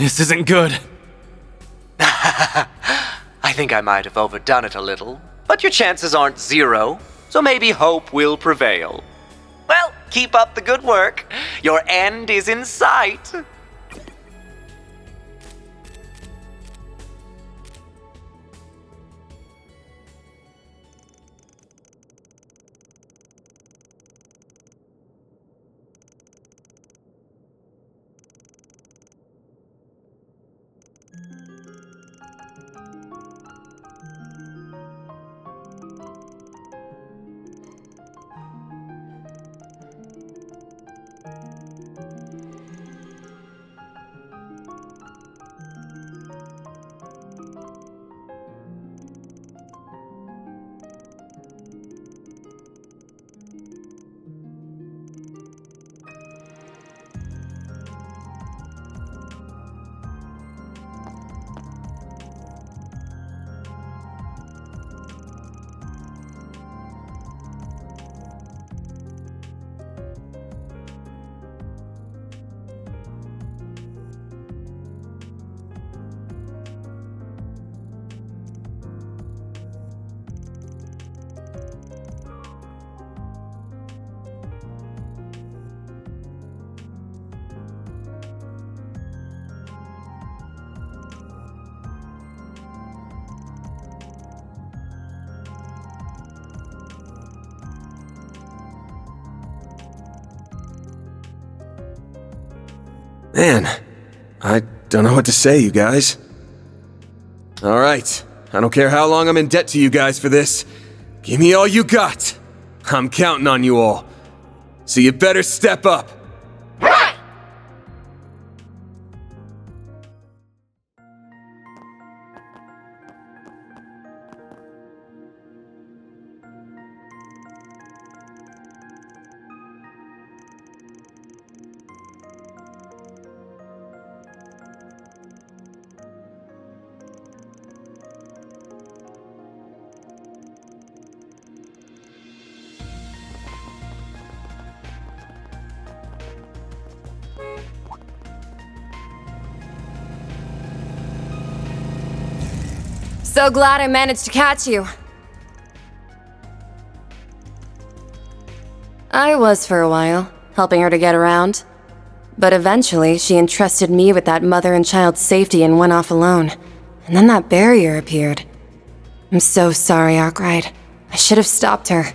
This isn't good. I think I might have overdone it a little, but your chances aren't zero, so maybe hope will prevail. Well, keep up the good work. Your end is in sight. Man, I don't know what to say, you guys. Alright, I don't care how long I'm in debt to you guys for this. Give me all you got. I'm counting on you all. So you better step up. So glad I managed to catch you. I was for a while, helping her to get around. But eventually, she entrusted me with that mother and child safety and went off alone. And then that barrier appeared. I'm so sorry, Arkwright. I should have stopped her.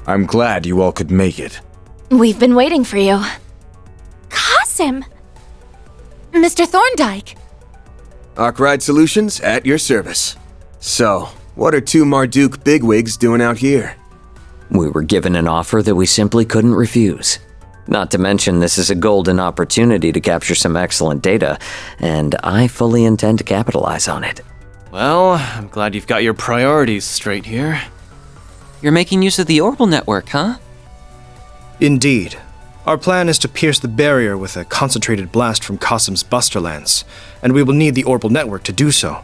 I'm glad you all could make it. We've been waiting for you. Qasim! Mr. Thorndyke! Arkwright Solutions at your service. So, what are two Marduk bigwigs doing out here? We were given an offer that we simply couldn't refuse. Not to mention, this is a golden opportunity to capture some excellent data, and I fully intend to capitalize on it. Well, I'm glad you've got your priorities straight here. You're making use of the orbital network, huh? Indeed. Our plan is to pierce the barrier with a concentrated blast from Qasim's Buster Lance, and we will need the orbital network to do so.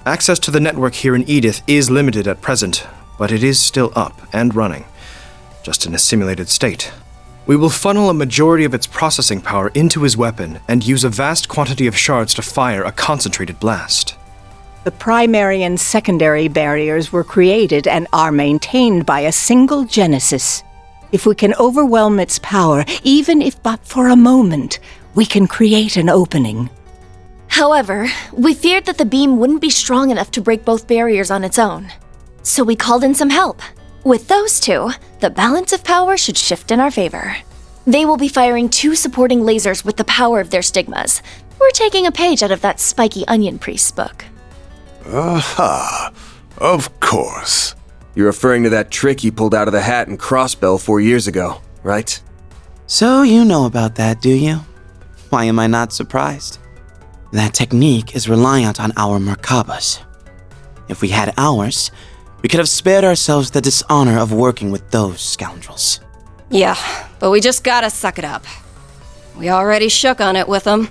Access to the network here in Edith is limited at present, but it is still up and running, just in a simulated state. We will funnel a majority of its processing power into his weapon and use a vast quantity of shards to fire a concentrated blast. The primary and secondary barriers were created and are maintained by a single genesis. If we can overwhelm its power, even if but for a moment, we can create an opening. However, we feared that the beam wouldn't be strong enough to break both barriers on its own. So we called in some help. With those two, the balance of power should shift in our favor. They will be firing 2 supporting lasers with the power of their stigmas. We're taking a page out of that spiky onion priest's book. Aha, of course. You're referring to that trick he pulled out of the hat in Crossbell 4 years ago, right? So you know about that, do you? Why am I not surprised? That technique is reliant on our Merkabas. If we had ours, we could have spared ourselves the dishonor of working with those scoundrels. Yeah, but we just gotta suck it up. We already shook on it with them,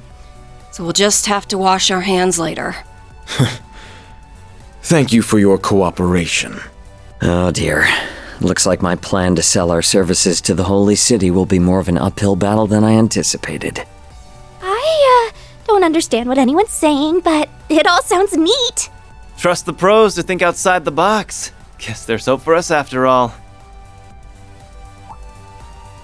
so we'll just have to wash our hands later. Thank you for your cooperation. Oh dear. Looks like my plan to sell our services to the Holy City will be more of an uphill battle than I anticipated. I don't understand what anyone's saying, but it all sounds neat. Trust the pros to think outside the box. Guess there's hope for us after all.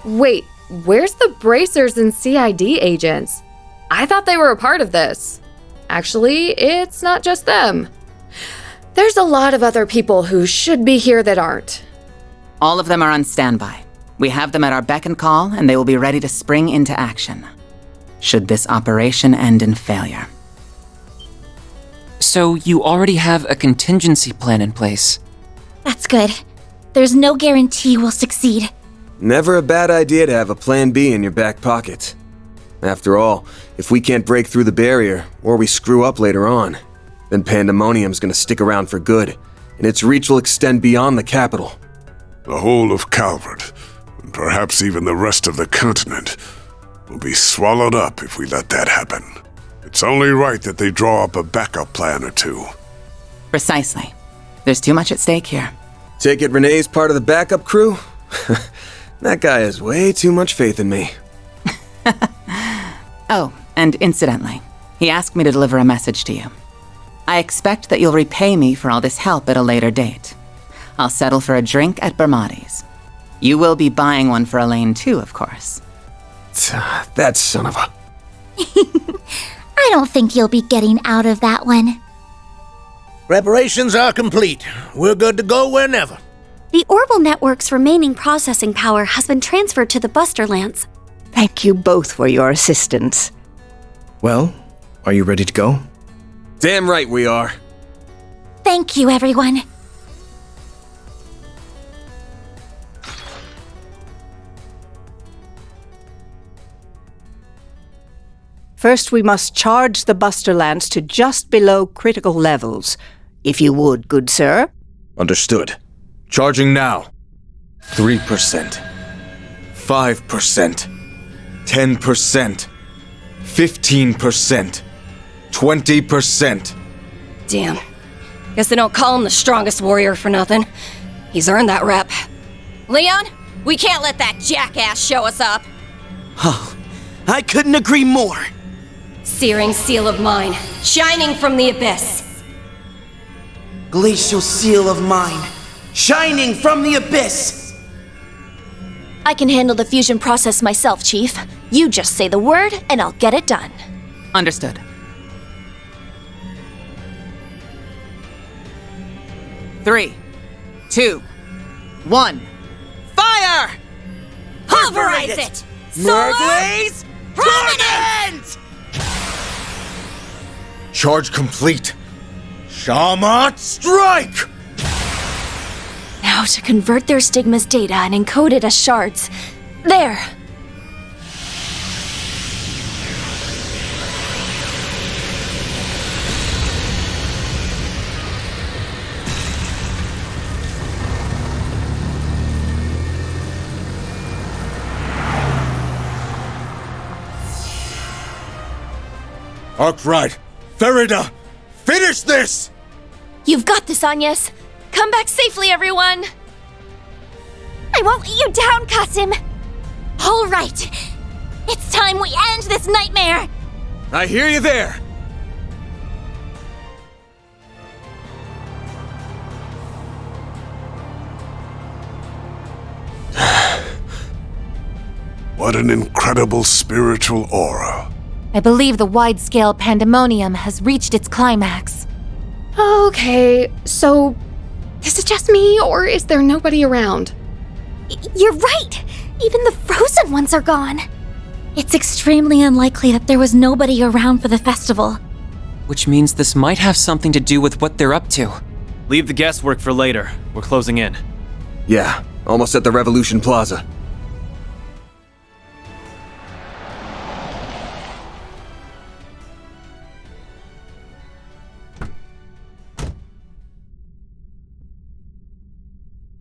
Wait, where's the bracers and CID agents? I thought they were a part of this. Actually, it's not just them. There's a lot of other people who should be here that aren't. All of them are on standby. We have them at our beck and call, and they will be ready to spring into action, should this operation end in failure. So you already have a contingency plan in place. That's good. There's no guarantee we'll succeed. Never a bad idea to have a plan B in your back pocket. After all, if we can't break through the barrier, or we screw up later on, then Pandemonium's gonna stick around for good, and its reach will extend beyond the capital. The whole of Calvert, and perhaps even the rest of the continent, will be swallowed up if we let that happen. It's only right that they draw up a backup plan or two. Precisely. There's too much at stake here. Take it Renee's part of the backup crew? That guy has way too much faith in me. Oh, and incidentally, he asked me to deliver a message to you. I expect that you'll repay me for all this help at a later date. I'll settle for a drink at Bermati's. You will be buying one for Elaine too, of course. That son of a... I don't think you'll be getting out of that one. Preparations are complete. We're good to go whenever. The orbital network's remaining processing power has been transferred to the Buster Lance. Thank you both for your assistance. Well, are you ready to go? Damn right we are. Thank you, everyone. First, we must charge the Buster Lance to just below critical levels. If you would, good sir. Understood. Charging now. 3%. 5%. 10%. 15%. 20%. Damn. Guess they don't call him the strongest warrior for nothing. He's earned that rep. Leon, we can't let that jackass show us up. Oh, I couldn't agree more. Searing seal of mine, shining from the abyss. Glacial seal of mine, shining from the abyss. I can handle the fusion process myself, Chief. You just say the word, and I'll get it done. Understood. Three, two, one, fire! Pulverize it! Merglaze Prominence! Charge complete. Shamat strike! Now to convert their stigma's data and encode it as shards. There! Arkwright, Farida, finish this! You've got this, Agnes. Come back safely, everyone! I won't let you down, Kasim! All right. It's time we end this nightmare! I hear you there! What an incredible spiritual aura. I believe the wide-scale pandemonium has reached its climax. Okay, so is it just me, or is there nobody around? You're right! Even the frozen ones are gone. It's extremely unlikely that there was nobody around for the festival. Which means this might have something to do with what they're up to. Leave the guesswork for later. We're closing in. Yeah, almost at the Revolution Plaza.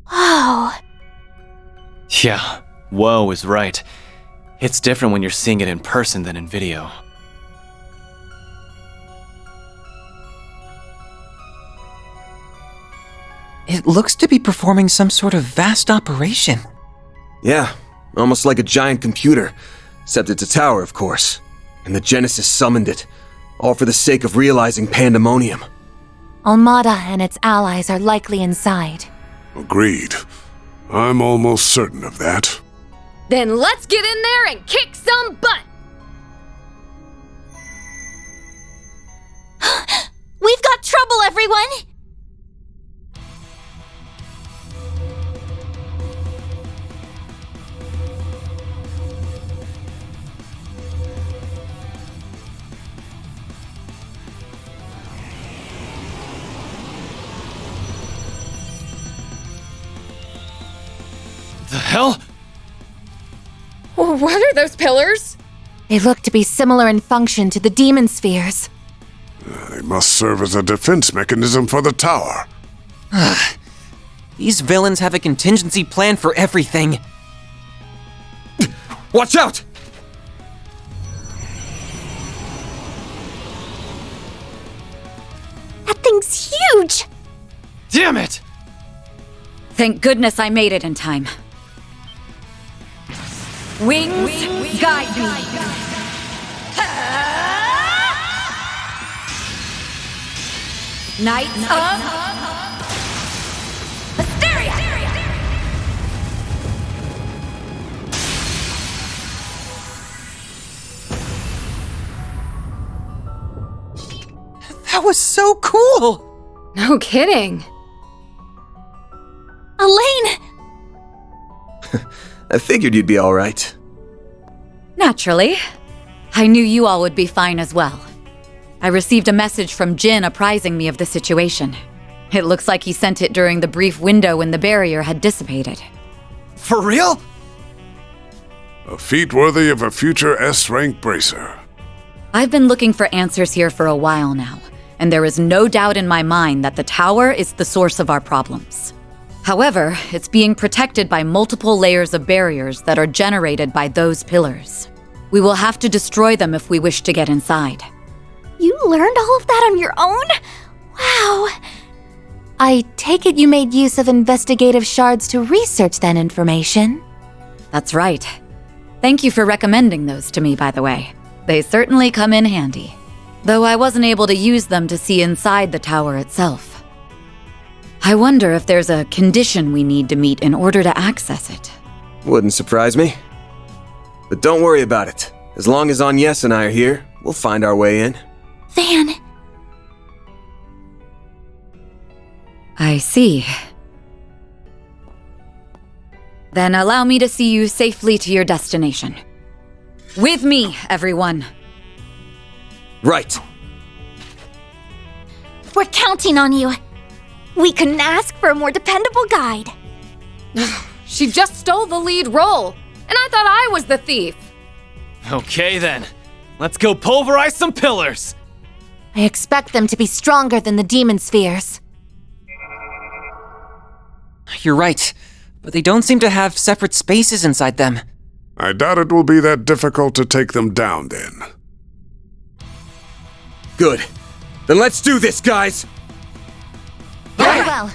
Whoa. Yeah, whoa is right. It's different when you're seeing it in person than in video. It looks to be performing some sort of vast operation. Yeah, almost like a giant computer, except it's a tower, of course. And the Genesis summoned it, all for the sake of realizing pandemonium. Almada and its allies are likely inside. Agreed. I'm almost certain of that. Then let's get in there and kick some butt! We've got trouble, everyone! The hell? What are those pillars? They look to be similar in function to the demon spheres. They must serve as a defense mechanism for the tower. These villains have a contingency plan for everything. Watch out! That thing's huge! Damn it! Thank goodness I made it in time. Wings, guide me. Knights of Hysteria! That was so cool! No kidding. Elaine! I figured you'd be alright. Naturally. I knew you all would be fine as well. I received a message from Jin apprising me of the situation. It looks like he sent it during the brief window when the barrier had dissipated. For real? A feat worthy of a future S-rank bracer. I've been looking for answers here for a while now, and there is no doubt in my mind that the tower is the source of our problems. However, it's being protected by multiple layers of barriers that are generated by those pillars. We will have to destroy them if we wish to get inside. You learned all of that on your own? Wow. I take it you made use of investigative shards to research that information? That's right. Thank you for recommending those to me, by the way. They certainly come in handy. Though I wasn't able to use them to see inside the tower itself. I wonder if there's a condition we need to meet in order to access it. Wouldn't surprise me. But don't worry about it. As long as Agnes and I are here, we'll find our way in. Van. I see. Then allow me to see you safely to your destination. With me, everyone. Right. We're counting on you. We couldn't ask for a more dependable guide. She just stole the lead role, and I thought I was the thief. Okay then, let's go pulverize some pillars! I expect them to be stronger than the demon spheres. You're right, but they don't seem to have separate spaces inside them. I doubt it will be that difficult to take them down then. Good. Then let's do this, guys! Very well.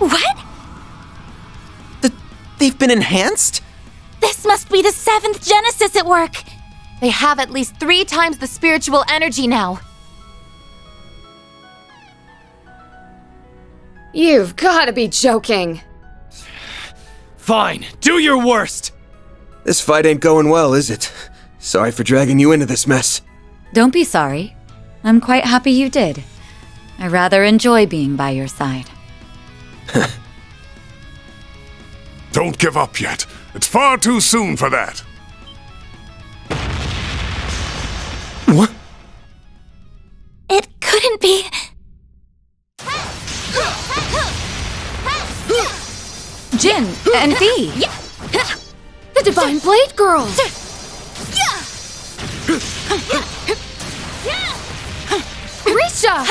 What? They've been enhanced? This must be the 7th Genesis at work! They have at least 3 times the spiritual energy now. You've gotta be joking. Fine, do your worst! This fight ain't going well, is it? Sorry for dragging you into this mess. Don't be sorry. I'm quite happy you did. I rather enjoy being by your side. Don't give up yet. It's far too soon for that. What? It couldn't be. Jin and V. The Divine Blade Girls. Risha.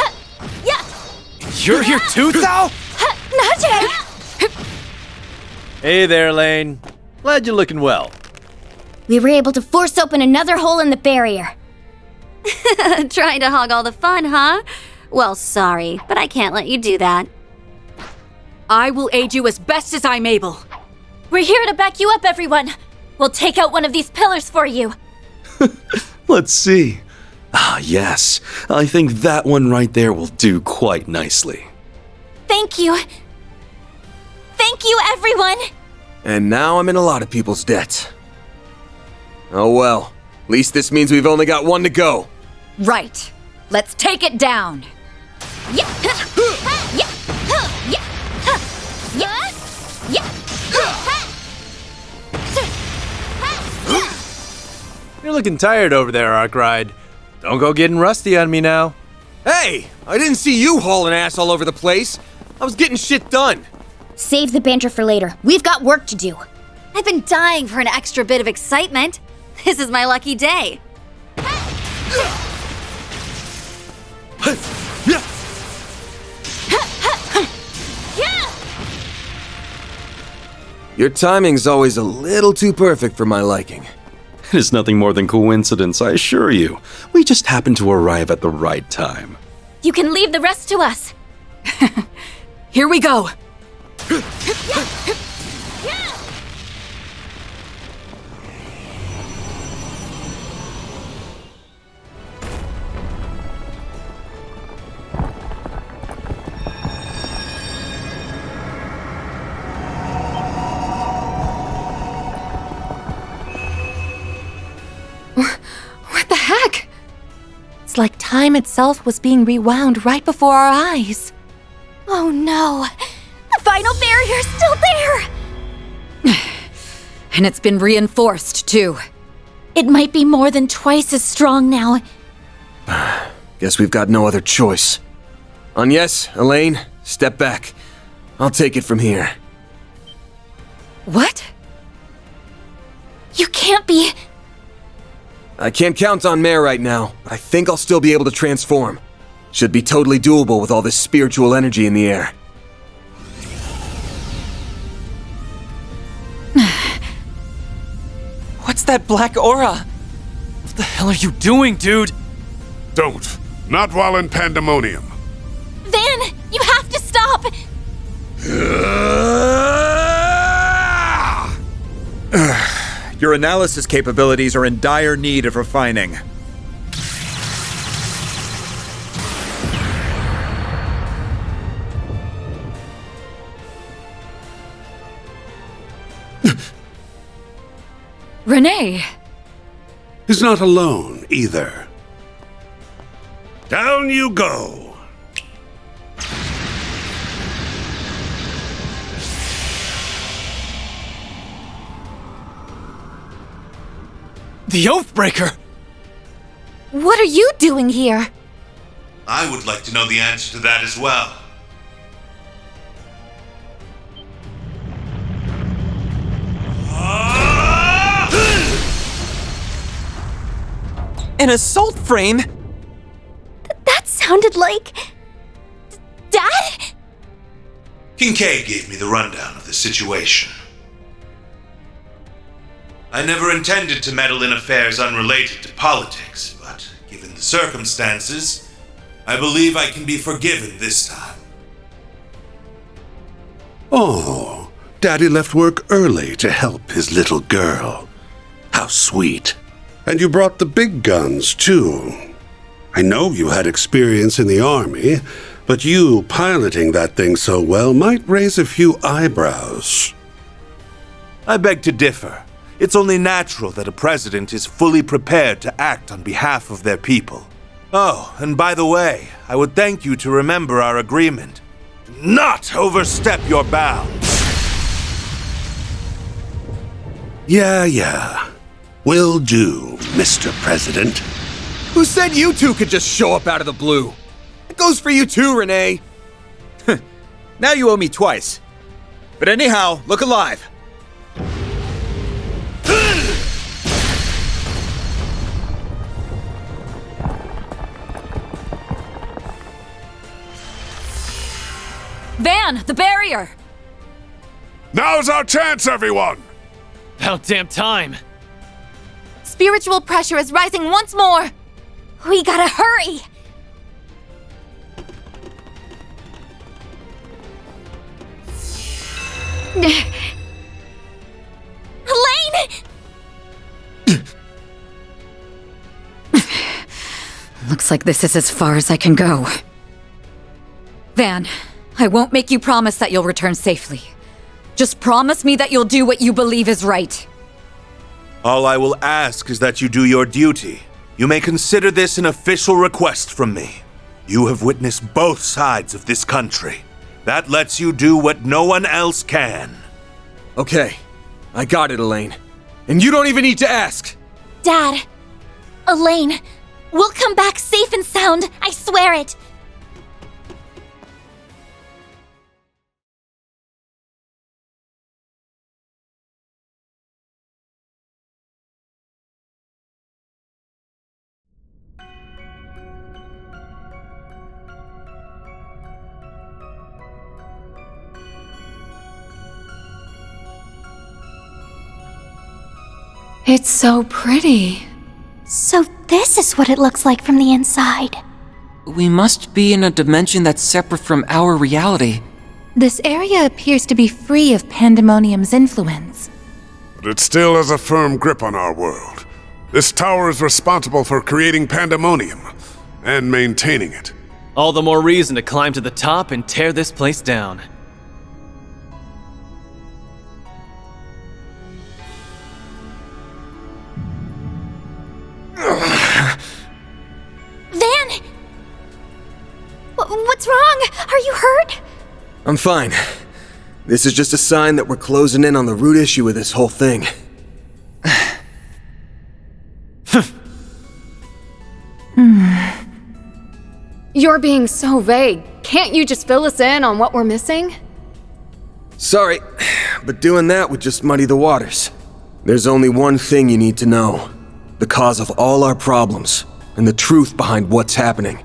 You're here too, Thao? Najee! Hey there, Lane. Glad you're looking well. We were able to force open another hole in the barrier. Trying to hog all the fun, huh? Well, sorry, but I can't let you do that. I will aid you as best as I'm able. We're here to back you up, everyone. We'll take out one of these pillars for you. Let's see. Ah, yes. I think that one right there will do quite nicely. Thank you. Thank you, everyone. And now I'm in a lot of people's debt. Oh well. At least this means we've only got one to go. Right. Let's take it down. You're looking tired over there, Arkride. Don't go getting rusty on me now. Hey! I didn't see you hauling ass all over the place. I was getting shit done. Save the banter for later. We've got work to do. I've been dying for an extra bit of excitement. This is my lucky day. Your timing's always a little too perfect for my liking. It is nothing more than coincidence, I assure you. We just happened to arrive at the right time. You can leave the rest to us. Here we go. What the heck? It's like time itself was being rewound right before our eyes. Oh no! The final barrier's still there! And it's been reinforced, too. It might be more than twice as strong now. Guess we've got no other choice. Agnes, Elaine, step back. I'll take it from here. What? You can't be... I can't count on Mare right now, but I think I'll still be able to transform. Should be totally doable with all this spiritual energy in the air. What's that black aura? What the hell are you doing, dude? Don't. Not while in pandemonium. Van, you have to stop! Your analysis capabilities are in dire need of refining. Renee! He's not alone, either. Down you go! The Oathbreaker! What are you doing here? I would like to know the answer to that as well. An assault frame? That sounded like... Dad? Kincaid gave me the rundown of the situation. I never intended to meddle in affairs unrelated to politics, but given the circumstances, I believe I can be forgiven this time. Oh, Daddy left work early to help his little girl. How sweet. And you brought the big guns, too. I know you had experience in the army, but you piloting that thing so well might raise a few eyebrows. I beg to differ. It's only natural that a president is fully prepared to act on behalf of their people. Oh, and by the way, I would thank you to remember our agreement. Do not overstep your bounds. Yeah. Will do, Mr. President. Who said you two could just show up out of the blue? It goes for you too, Renee. Now you owe me twice. But anyhow, look alive. Van, the barrier! Now's our chance, everyone! About damn time. Spiritual pressure is rising once more! We gotta hurry! Elaine! Looks like this is as far as I can go. Van, I won't make you promise that you'll return safely. Just promise me that you'll do what you believe is right. All I will ask is that you do your duty. You may consider this an official request from me. You have witnessed both sides of this country. That lets you do what no one else can. Okay, I got it, Elaine. And you don't even need to ask! Dad, Elaine, we'll come back safe and sound, I swear it! It's so pretty. So this is what it looks like from the inside. We must be in a dimension that's separate from our reality. This area appears to be free of Pandemonium's influence. But it still has a firm grip on our world. This tower is responsible for creating Pandemonium and maintaining it. All the more reason to climb to the top and tear this place down. Van! What's wrong? Are you hurt? I'm fine. This is just a sign that we're closing in on the root issue with this whole thing. You're being so vague. Can't you just fill us in on what we're missing? Sorry, but doing that would just muddy the waters. There's only one thing you need to know. The cause of all our problems, and the truth behind what's happening,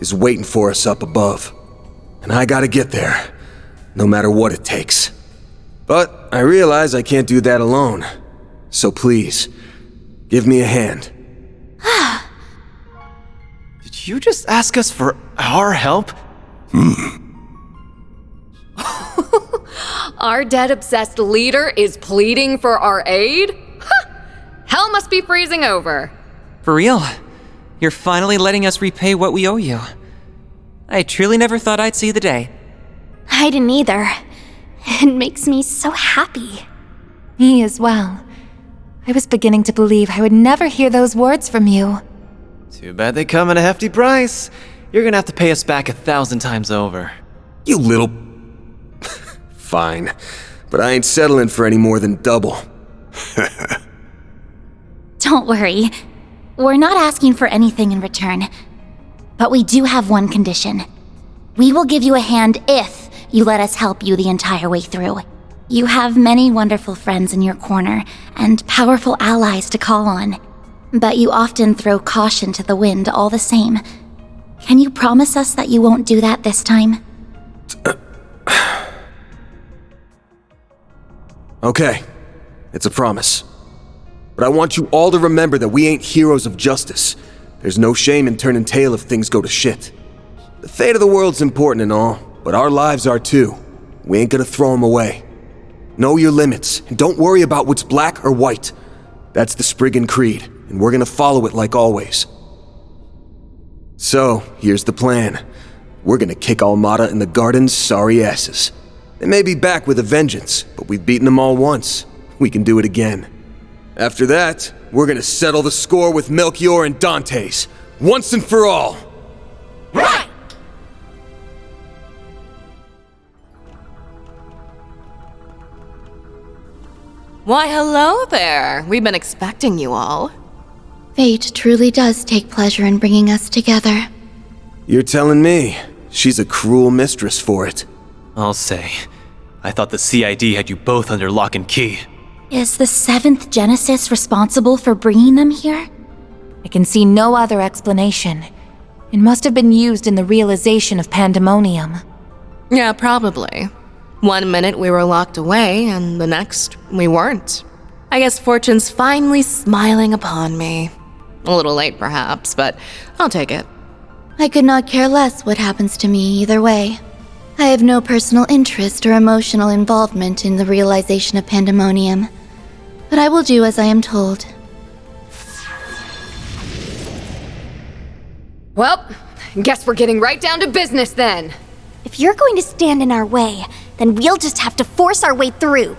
is waiting for us up above. And I gotta get there, no matter what it takes. But I realize I can't do that alone. So please, give me a hand. Did you just ask us for our help? Our dead-obsessed leader is pleading for our aid? Hell must be freezing over. For real? You're finally letting us repay what we owe you. I truly never thought I'd see the day. I didn't either. It makes me so happy. Me as well. I was beginning to believe I would never hear those words from you. Too bad they come at a hefty price. You're gonna have to pay us back 1,000 times over. You little... Fine, but I ain't settling for any more than double. Don't worry. We're not asking for anything in return. But we do have one condition. We will give you a hand if you let us help you the entire way through. You have many wonderful friends in your corner and powerful allies to call on. But you often throw caution to the wind all the same. Can you promise us that you won't do that this time? Okay, it's a promise. But I want you all to remember that we ain't heroes of justice. There's no shame in turning tail if things go to shit. The fate of the world's important and all, but our lives are too. We ain't gonna throw them away. Know your limits, and don't worry about what's black or white. That's the Spriggan Creed, and we're gonna follow it like always. So, here's the plan. We're gonna kick Almada and the Garden's sorry asses. They may be back with a vengeance, but we've beaten them all once. We can do it again. After that, we're gonna settle the score with Melchior and Dante's, once and for all. Right! Why, hello there. We've been expecting you all. Fate truly does take pleasure in bringing us together. You're telling me she's a cruel mistress for it. I'll say, I thought the CID had you both under lock and key. Is the 7th Genesis responsible for bringing them here? I can see no other explanation. It must have been used in the realization of pandemonium. Yeah, probably. 1 minute we were locked away, and the next we weren't. I guess fortune's finally smiling upon me. A little late, perhaps, but I'll take it. I could not care less what happens to me either way. I have no personal interest or emotional involvement in the realization of pandemonium, but I will do as I am told. Well, guess we're getting right down to business then. If you're going to stand in our way, then we'll just have to force our way through.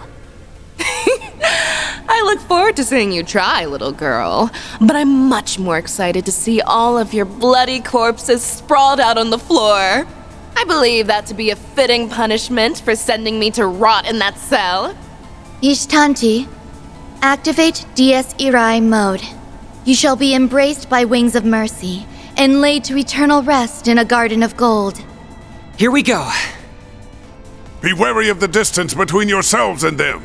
I look forward to seeing you try, little girl. But I'm much more excited to see all of your bloody corpses sprawled out on the floor. I believe that to be a fitting punishment for sending me to rot in that cell. Ishtanti, activate Dies Irae mode. You shall be embraced by wings of mercy and laid to eternal rest in a garden of gold. Here we go. Be wary of the distance between yourselves and them.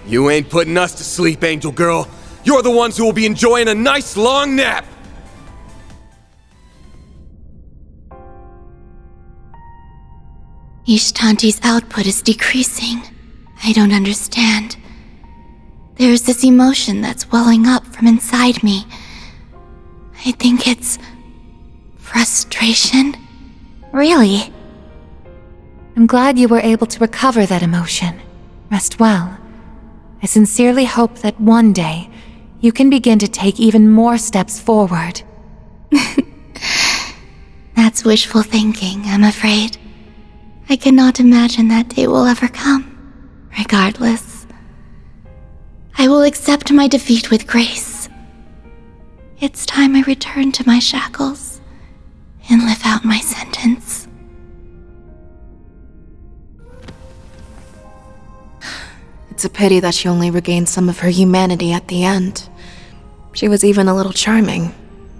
You ain't putting us to sleep, Angel Girl. You're the ones who will be enjoying a nice long nap. Ishtanti's output is decreasing. I don't understand. There's this emotion that's welling up from inside me. I think it's frustration. Really? I'm glad you were able to recover that emotion. Rest well. I sincerely hope that one day you can begin to take even more steps forward. That's wishful thinking, I'm afraid. I cannot imagine that day will ever come. Regardless, I will accept my defeat with grace. It's time I return to my shackles and live out my sentence. It's a pity that she only regained some of her humanity at the end. She was even a little charming.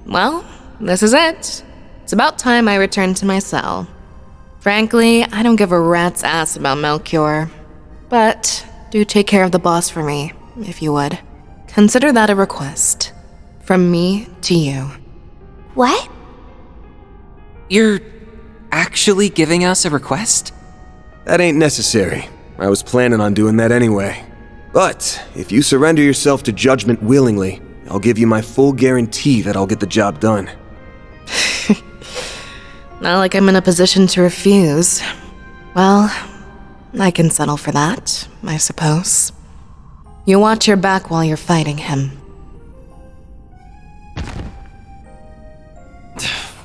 Well, this is it. It's about time I returned to my cell. Frankly, I don't give a rat's ass about Melchior. But do take care of the boss for me, if you would. Consider that a request. From me to you. What? You're actually giving us a request? That ain't necessary. I was planning on doing that anyway. But if you surrender yourself to judgment willingly, I'll give you my full guarantee that I'll get the job done. Not like I'm in a position to refuse. Well, I can settle for that, I suppose. You watch your back while you're fighting him.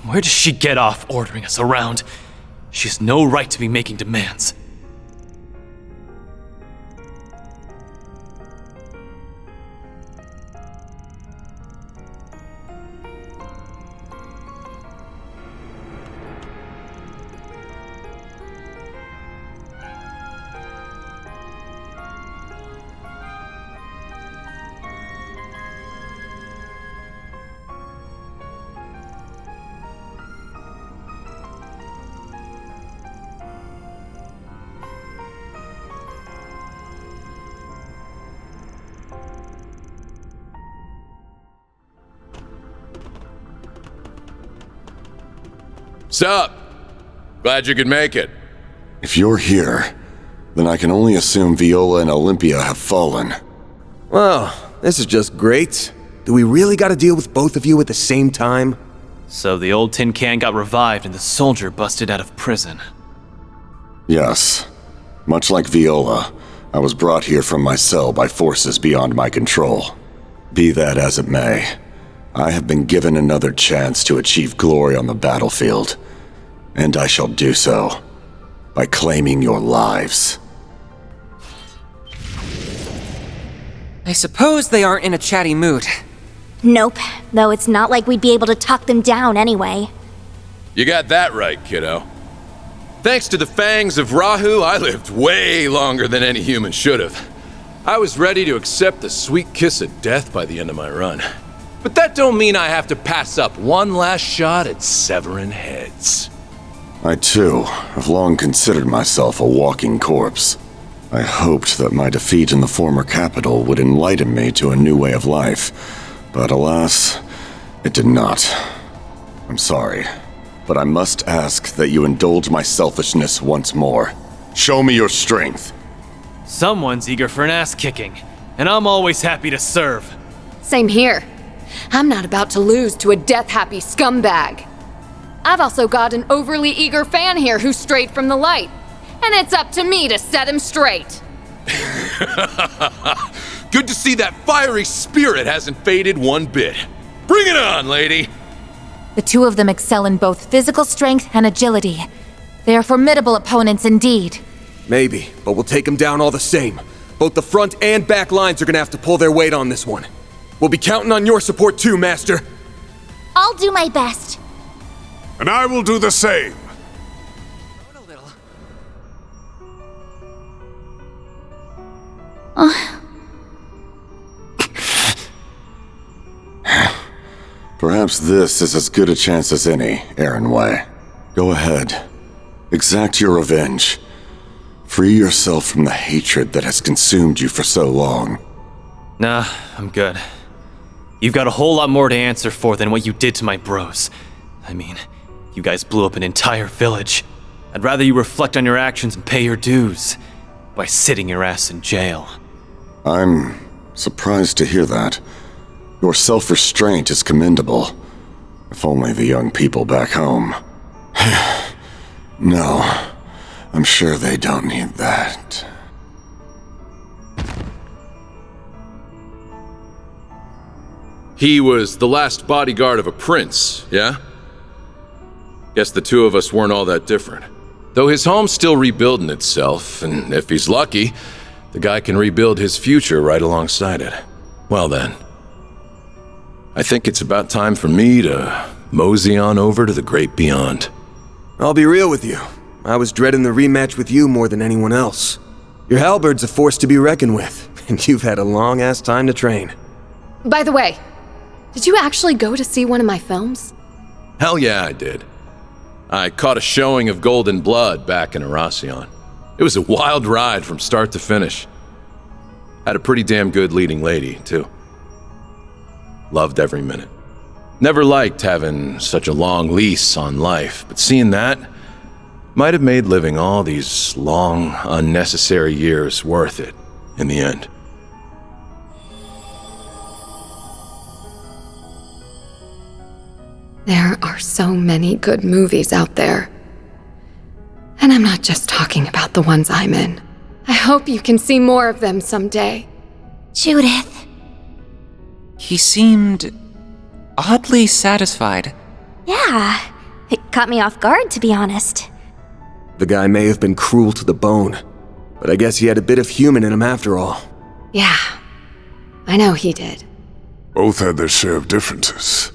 Where does she get off ordering us around? She has no right to be making demands. Sup? Glad you could make it. If you're here, then I can only assume Viola and Olympia have fallen. Well, this is just great. Do we really gotta deal with both of you at the same time? So the old tin can got revived and the soldier busted out of prison. Yes. Much like Viola, I was brought here from my cell by forces beyond my control. Be that as it may, I have been given another chance to achieve glory on the battlefield, and I shall do so by claiming your lives. I suppose they aren't in a chatty mood. Nope, though it's not like we'd be able to talk them down anyway. You got that right, kiddo. Thanks to the fangs of Rahu, I lived way longer than any human should have. I was ready to accept the sweet kiss of death by the end of my run. But that don't mean I have to pass up one last shot at severing heads. I, too, have long considered myself a walking corpse. I hoped that my defeat in the former capital would enlighten me to a new way of life, but alas, it did not. I'm sorry, but I must ask that you indulge my selfishness once more. Show me your strength. Someone's eager for an ass-kicking, and I'm always happy to serve. Same here. I'm not about to lose to a death-happy scumbag. I've also got an overly eager fan here who strayed from the light, and it's up to me to set him straight. Good to see that fiery spirit hasn't faded one bit. Bring it on, lady! The two of them excel in both physical strength and agility. They are formidable opponents indeed. Maybe, but we'll take them down all the same. Both the front and back lines are gonna have to pull their weight on this one. We'll be counting on your support too, Master. I'll do my best. And I will do the same. Perhaps this is as good a chance as any, Aaron Way. Go ahead. Exact your revenge. Free yourself from the hatred that has consumed you for so long. Nah, I'm good. You've got a whole lot more to answer for than what you did to my bros. I mean, you guys blew up an entire village. I'd rather you reflect on your actions and pay your dues by sitting your ass in jail. I'm surprised to hear that. Your self-restraint is commendable. If only the young people back home. No, I'm sure they don't need that. He was the last bodyguard of a prince, yeah? Guess the two of us weren't all that different. Though his home's still rebuilding itself, and if he's lucky, the guy can rebuild his future right alongside it. Well then, I think it's about time for me to mosey on over to the great beyond. I'll be real with you. I was dreading the rematch with you more than anyone else. Your halberd's a force to be reckoned with, and you've had a long-ass time to train. By the way, did you actually go to see one of my films? Hell yeah, I did. I caught a showing of Golden Blood back in Arasion. It was a wild ride from start to finish. Had a pretty damn good leading lady, too. Loved every minute. Never liked having such a long lease on life, but seeing that might have made living all these long, unnecessary years worth it in the end. There are so many good movies out there. And I'm not just talking about the ones I'm in. I hope you can see more of them someday. Judith. He seemed oddly satisfied. Yeah, it caught me off guard, to be honest. The guy may have been cruel to the bone, but I guess he had a bit of human in him after all. Yeah, I know he did. Both had their share of differences,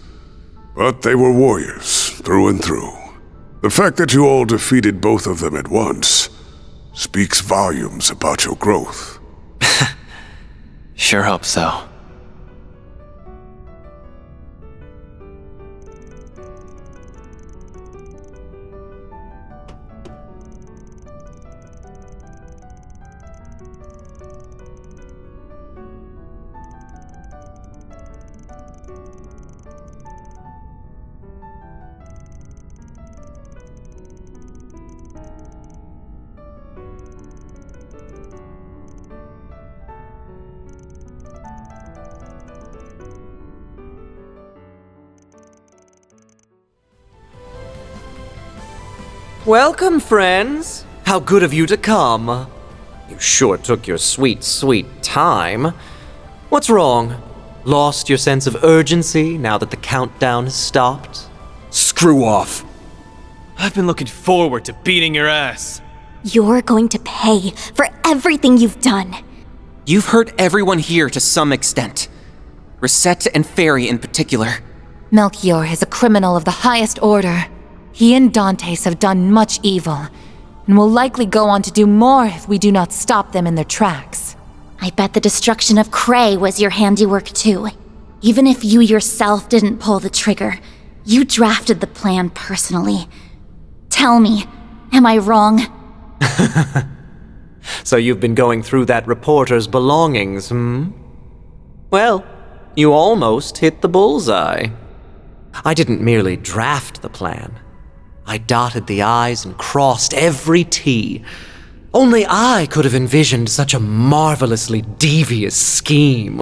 but they were warriors through and through. The fact that you all defeated both of them at once speaks volumes about your growth. Sure hope so. Welcome, friends. How good of you to come. You sure took your sweet, sweet time. What's wrong? Lost your sense of urgency now that the countdown has stopped? Screw off. I've been looking forward to beating your ass. You're going to pay for everything you've done. You've hurt everyone here to some extent. Rosette and Fairy in particular. Melchior is a criminal of the highest order. He and Dantes have done much evil, and will likely go on to do more if we do not stop them in their tracks. I bet the destruction of Cray was your handiwork too. Even if you yourself didn't pull the trigger, you drafted the plan personally. Tell me, am I wrong? So you've been going through that reporter's belongings, Well, you almost hit the bullseye. I didn't merely draft the plan. I dotted the I's and crossed every T. Only I could have envisioned such a marvelously devious scheme.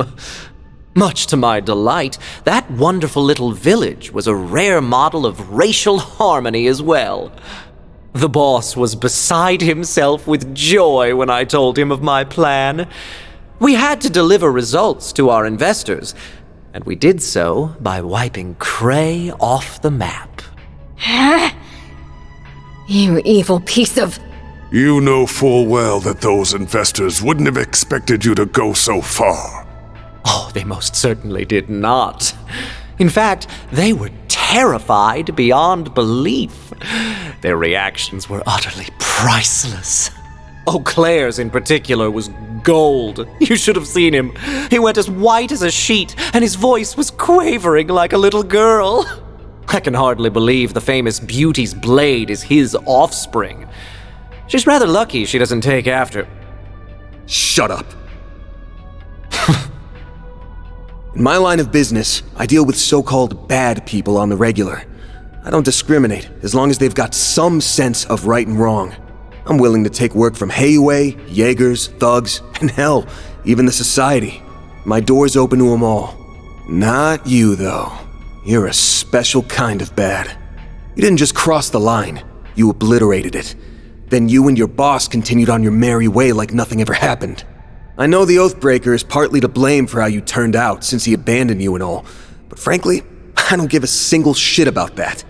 Much to my delight, that wonderful little village was a rare model of racial harmony as well. The boss was beside himself with joy when I told him of my plan. We had to deliver results to our investors, and we did so by wiping Cray off the map. You evil piece of... You know full well that those investors wouldn't have expected you to go so far. Oh, they most certainly did not. In fact, they were terrified beyond belief. Their reactions were utterly priceless. Eau Claire's in particular was gold. You should have seen him. He went as white as a sheet, and his voice was quavering like a little girl. I can hardly believe the famous Beauty's blade is his offspring. She's rather lucky she doesn't take after... Shut up. In my line of business, I deal with so-called bad people on the regular. I don't discriminate, as long as they've got some sense of right and wrong. I'm willing to take work from Hayway, Jaegers, thugs, and hell, even the society. My door's open to them all. Not you, though. You're a special kind of bad. You didn't just cross the line, you obliterated it. Then you and your boss continued on your merry way like nothing ever happened. I know the Oathbreaker is partly to blame for how you turned out since he abandoned you and all, but frankly, I don't give a single shit about that.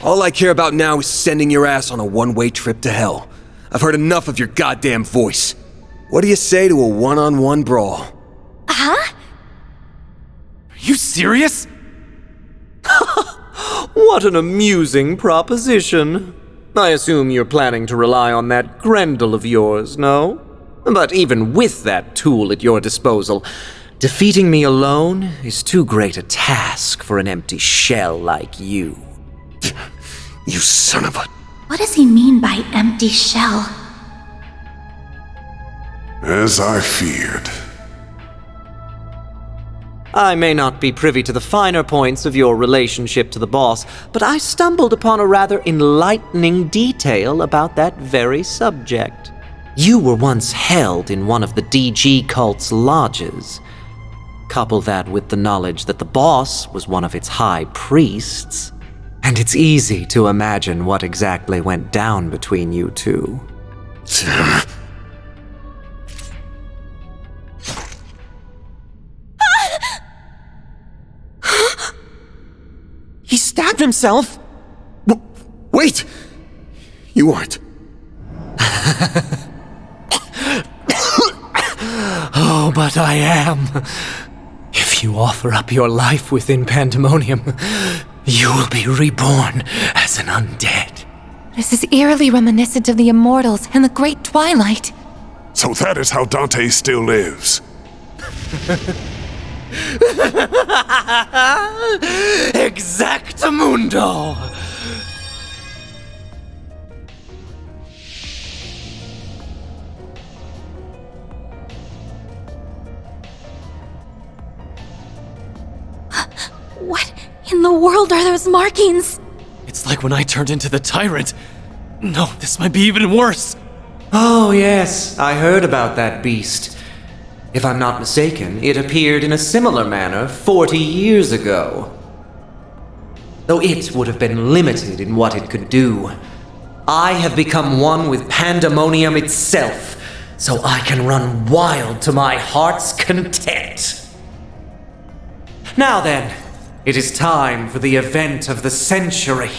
All I care about now is sending your ass on a one-way trip to hell. I've heard enough of your goddamn voice. What do you say to a one-on-one brawl? Huh? You serious? What an amusing proposition. I assume you're planning to rely on that Grendel of yours, no? But even with that tool at your disposal, defeating me alone is too great a task for an empty shell like you. You son of a... What does he mean by empty shell? As I feared. I may not be privy to the finer points of your relationship to the boss, but I stumbled upon a rather enlightening detail about that very subject. You were once held in one of the DG cult's lodges. Couple that with the knowledge that the boss was one of its high priests, and it's easy to imagine what exactly went down between you two. He stabbed himself? Wait! You aren't. Oh, but I am. If you offer up your life within Pandemonium, you will be reborn as an undead. This is eerily reminiscent of the Immortals and the Great Twilight. So that is how Dante still lives. Exactamundo! What in the world are those markings? It's like when I turned into the tyrant. No, this might be even worse. Oh, yes, I heard about that beast. If I'm not mistaken, it appeared in a similar manner 40 years ago. Though it would have been limited in what it could do, I have become one with pandemonium itself, so I can run wild to my heart's content. Now then, it is time for the event of the century.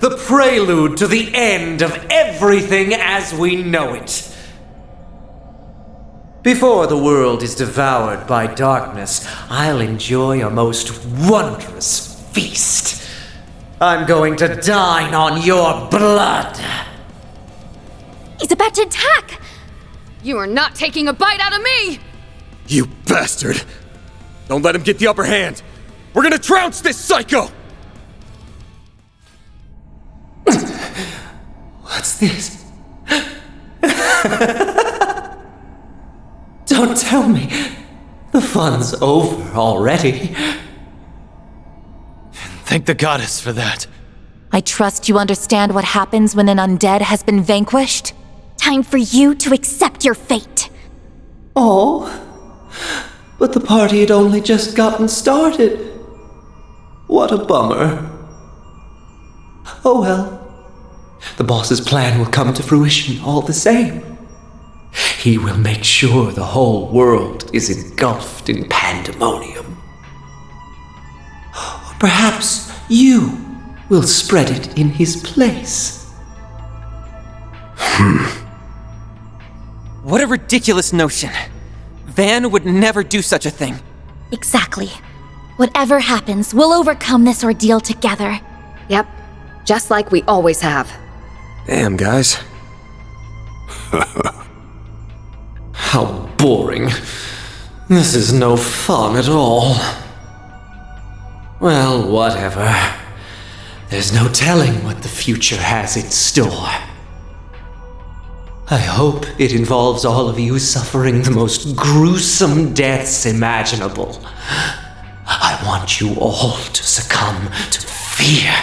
The prelude to the end of everything as we know it. Before the world is devoured by darkness, I'll enjoy a most wondrous feast. I'm going to dine on your blood. He's about to attack! You are not taking a bite out of me! You bastard! Don't let him get the upper hand! We're gonna trounce this psycho! What's this? Don't tell me. The fun's over already. Thank the goddess for that. I trust you understand what happens when an undead has been vanquished? Time for you to accept your fate. Oh, but the party had only just gotten started. What a bummer. Oh well. The boss's plan will come to fruition all the same. He will make sure the whole world is engulfed in pandemonium. Or perhaps you will spread it in his place. What a ridiculous notion. Van would never do such a thing. Exactly. Whatever happens, we'll overcome this ordeal together. Yep, just like we always have. Damn, guys. How boring. This is no fun at all. Well, whatever. There's no telling what the future has in store. I hope it involves all of you suffering the most gruesome deaths imaginable. I want you all to succumb to fear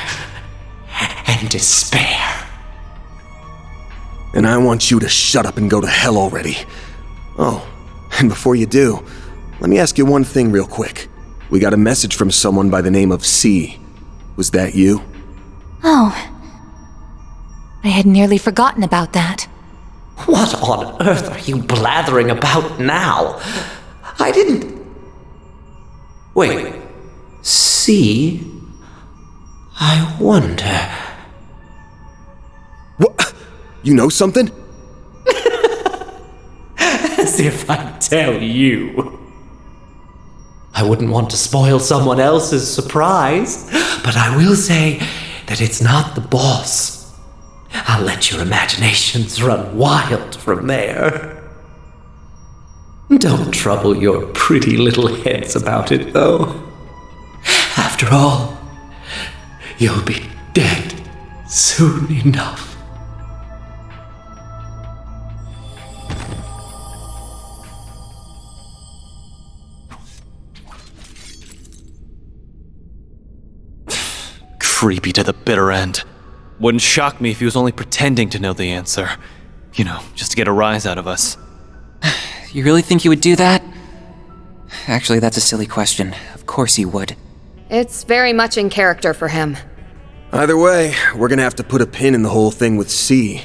and despair. And I want you to shut up and go to hell already. Oh, and before you do, let me ask you one thing real quick. We got a message from someone by the name of C. Was that you? Oh. I had nearly forgotten about that. What on earth are you blathering about now? I didn't... Wait. C? I wonder... What? You know something? As if I'd tell you. I wouldn't want to spoil someone else's surprise, but I will say that it's not the boss. I'll let your imaginations run wild from there. Don't trouble your pretty little heads about it, though. After all, you'll be dead soon enough. Creepy to the bitter end. Wouldn't shock me if he was only pretending to know the answer. You know, just to get a rise out of us. You really think he would do that? Actually, that's a silly question. Of course he would. It's very much in character for him. Either way, we're gonna have to put a pin in the whole thing with C.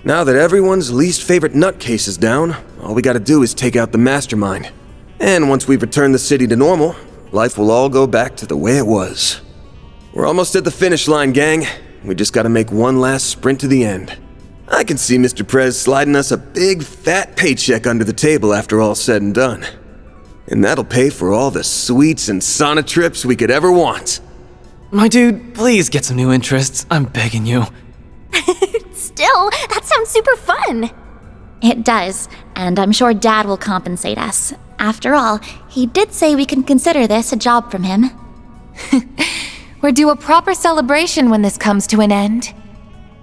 Now that everyone's least favorite nutcase is down, all we gotta do is take out the mastermind. And once we've returned the city to normal, life will all go back to the way it was. We're almost at the finish line, gang. We just gotta make one last sprint to the end. I can see Mr. Prez sliding us a big, fat paycheck under the table after all's said and done. And that'll pay for all the sweets and sauna trips we could ever want. My dude, please get some new interests. I'm begging you. Still, that sounds super fun. It does, and I'm sure Dad will compensate us. After all, he did say we can consider this a job from him. We're due a proper celebration when this comes to an end.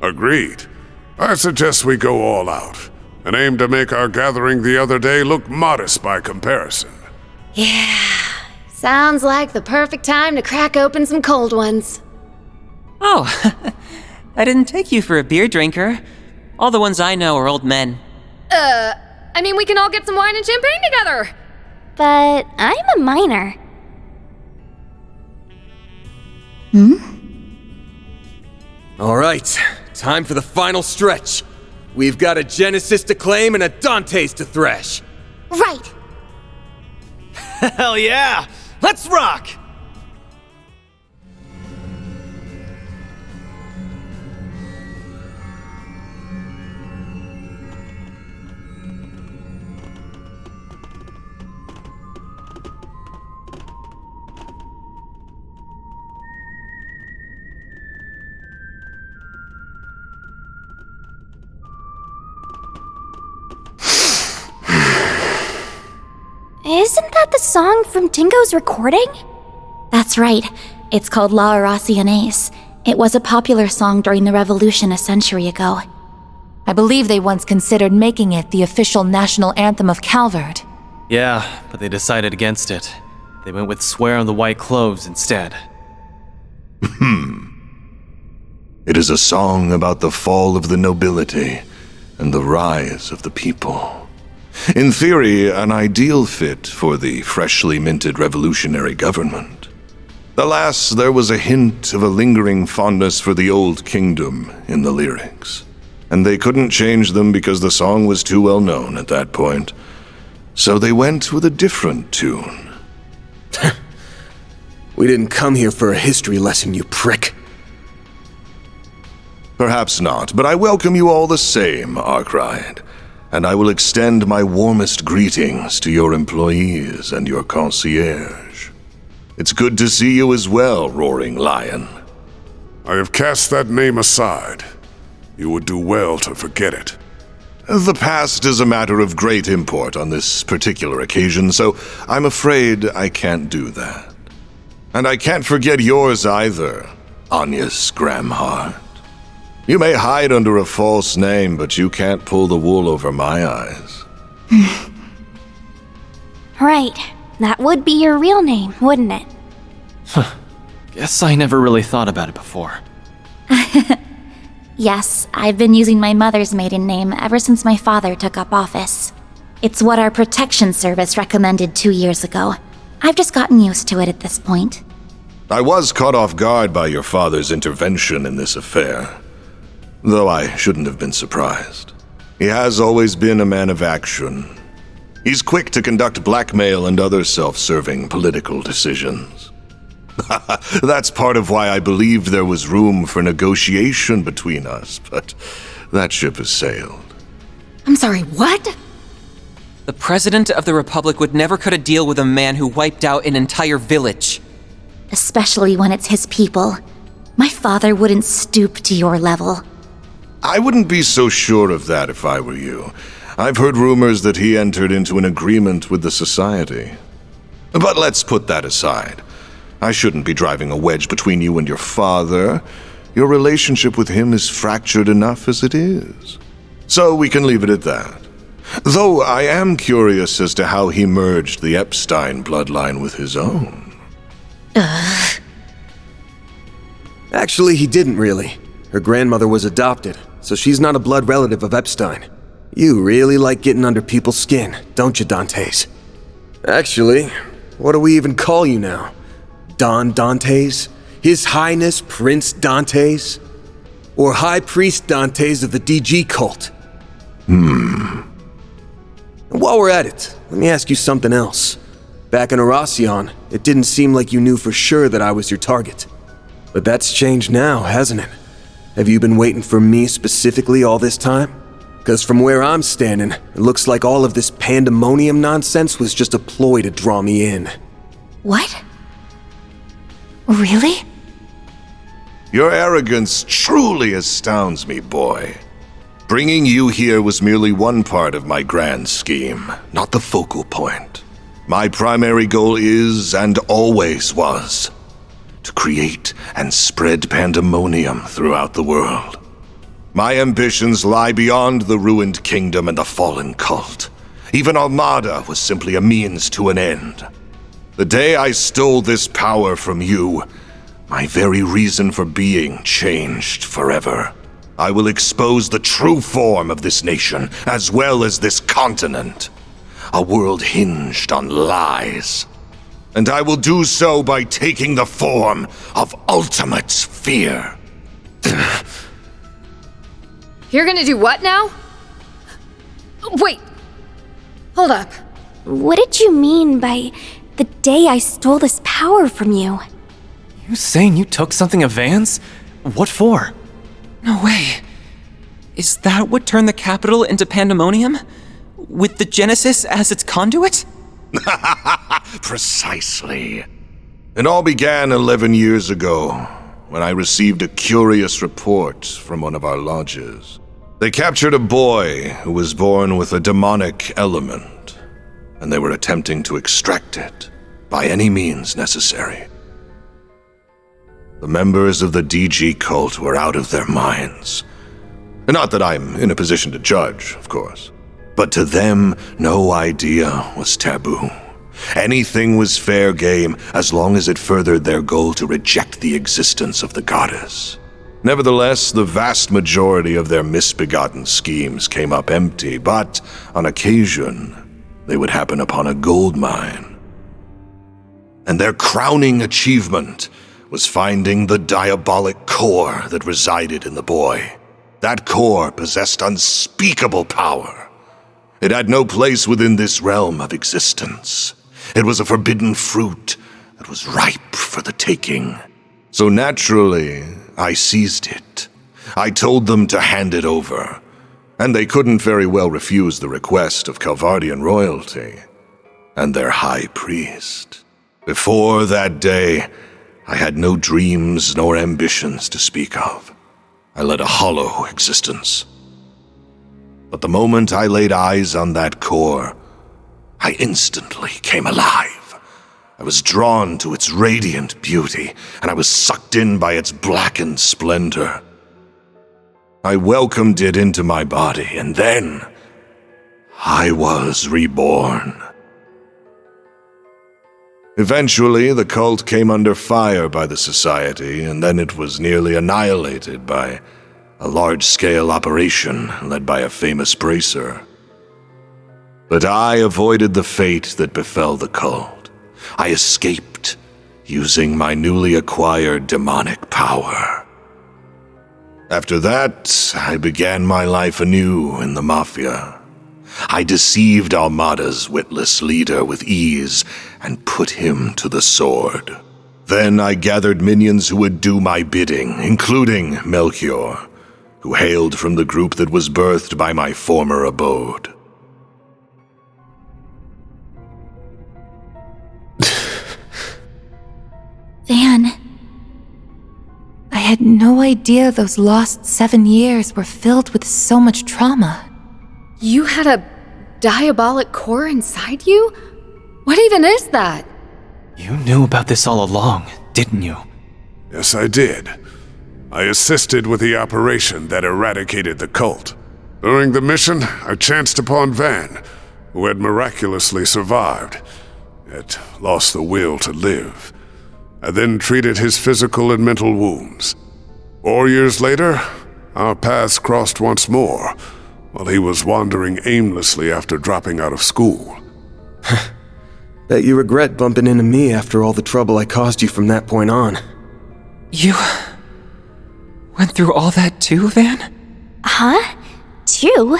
Agreed. I suggest we go all out and aim to make our gathering the other day look modest by comparison. Yeah, Sounds like the perfect time to crack open some cold ones. Oh, I didn't take you for a beer drinker. All the ones I know are old men. I mean, we can all get some wine and champagne together. But I'm a minor. All right, time for the final stretch. We've got a Genesis to claim and a Dante's to thresh. Right. Hell yeah! Let's rock! Isn't that the song from Tingo's recording? That's right. It's called La Horacianaise. It was a popular song during the Revolution a century ago. I believe they once considered making it the official national anthem of Calvert. Yeah, but they decided against it. They went with Swear on the White Cloves instead. It is a song about the fall of the nobility and the rise of the people. In theory, an ideal fit for the freshly minted revolutionary government. Alas, there was a hint of a lingering fondness for the old kingdom in the lyrics, and they couldn't change them because the song was too well known at that point. So they went with a different tune. We didn't come here for a history lesson, you prick. Perhaps not, but I welcome you all the same, Arkwright. And I will extend my warmest greetings to your employees and your concierge. It's good to see you as well, Roaring Lion. I have cast that name aside. You would do well to forget it. The past is a matter of great import on this particular occasion, so I'm afraid I can't do that. And I can't forget yours either, Agnes Gramhart. You may hide under a false name, but you can't pull the wool over my eyes. Right. That would be your real name, wouldn't it? Guess I never really thought about it before. Yes, I've been using my mother's maiden name ever since my father took up office. It's what our protection service recommended 2 years ago. I've just gotten used to it at this point. I was caught off guard by your father's intervention in this affair, though I shouldn't have been surprised. He has always been a man of action. He's quick to conduct blackmail and other self-serving political decisions. That's part of why I believed there was room for negotiation between us, but that ship has sailed. I'm sorry, what? The President of the Republic would never cut a deal with a man who wiped out an entire village. Especially when it's his people. My father wouldn't stoop to your level. I wouldn't be so sure of that if I were you. I've heard rumors that he entered into an agreement with the Society. But let's put that aside. I shouldn't be driving a wedge between you and your father. Your relationship with him is fractured enough as it is. So we can leave it at that. Though I am curious as to how he merged the Epstein bloodline with his own. Actually, he didn't really. Her grandmother was adopted, so she's not a blood relative of Epstein. You really like getting under people's skin, don't you, Dantes? Actually, what do we even call you now? Don Dantes? His Highness Prince Dantes? Or High Priest Dantes of the DG cult? While we're at it, let me ask you something else. Back in Horacion, it didn't seem like you knew for sure that I was your target. But that's changed now, hasn't it? Have you been waiting for me specifically all this time? Because from where I'm standing, it looks like all of this pandemonium nonsense was just a ploy to draw me in. What? Really? Your arrogance truly astounds me, boy. Bringing you here was merely one part of my grand scheme, not the focal point. My primary goal is, and always was, to create and spread pandemonium throughout the world. My ambitions lie beyond the ruined kingdom and the fallen cult. Even Armada was simply a means to an end. The day I stole this power from you, my very reason for being changed forever. I will expose the true form of this nation, as well as this continent. A world hinged on lies. And I will do so by taking the form of ultimate fear. You're gonna do what now? Wait! Hold up. What did you mean by the day I stole this power from you? You saying you took something of Van's? What for? No way. Is that what turned the capital into pandemonium? With the Genesis as its conduit? Precisely. It all began 11 years ago, when I received a curious report from one of our lodges. They captured a boy who was born with a demonic element, and they were attempting to extract it by any means necessary. The members of the DG cult were out of their minds. Not that I'm in a position to judge, of course, but to them, no idea was taboo. Anything was fair game as long as it furthered their goal to reject the existence of the goddess. Nevertheless, the vast majority of their misbegotten schemes came up empty, but on occasion, they would happen upon a gold mine. And their crowning achievement was finding the diabolic core that resided in the boy. That core possessed unspeakable power. It had no place within this realm of existence. It was a forbidden fruit that was ripe for the taking. So naturally, I seized it. I told them to hand it over, and they couldn't very well refuse the request of Calvardian royalty and their high priest. Before that day, I had no dreams nor ambitions to speak of. I led a hollow existence. But the moment I laid eyes on that core, I instantly came alive. I was drawn to its radiant beauty, and I was sucked in by its blackened splendor. I welcomed it into my body, and then I was reborn. Eventually, the cult came under fire by the Society, and then it was nearly annihilated by a large-scale operation led by a famous bracer. But I avoided the fate that befell the cult. I escaped using my newly acquired demonic power. After that, I began my life anew in the Mafia. I deceived Almada's witless leader with ease and put him to the sword. Then I gathered minions who would do my bidding, including Melchior, who hailed from the group that was birthed by my former abode. Van. I had no idea those lost 7 years were filled with so much trauma. You had a diabolic core inside you? What even is that? You knew about this all along, didn't you? Yes, I did. I assisted with the operation that eradicated the cult. During the mission, I chanced upon Van, who had miraculously survived, yet lost the will to live. I then treated his physical and mental wounds. 4 years later, our paths crossed once more, while he was wandering aimlessly after dropping out of school. Bet you regret bumping into me after all the trouble I caused you from that point on. You went through all that too, Van? Huh? Too?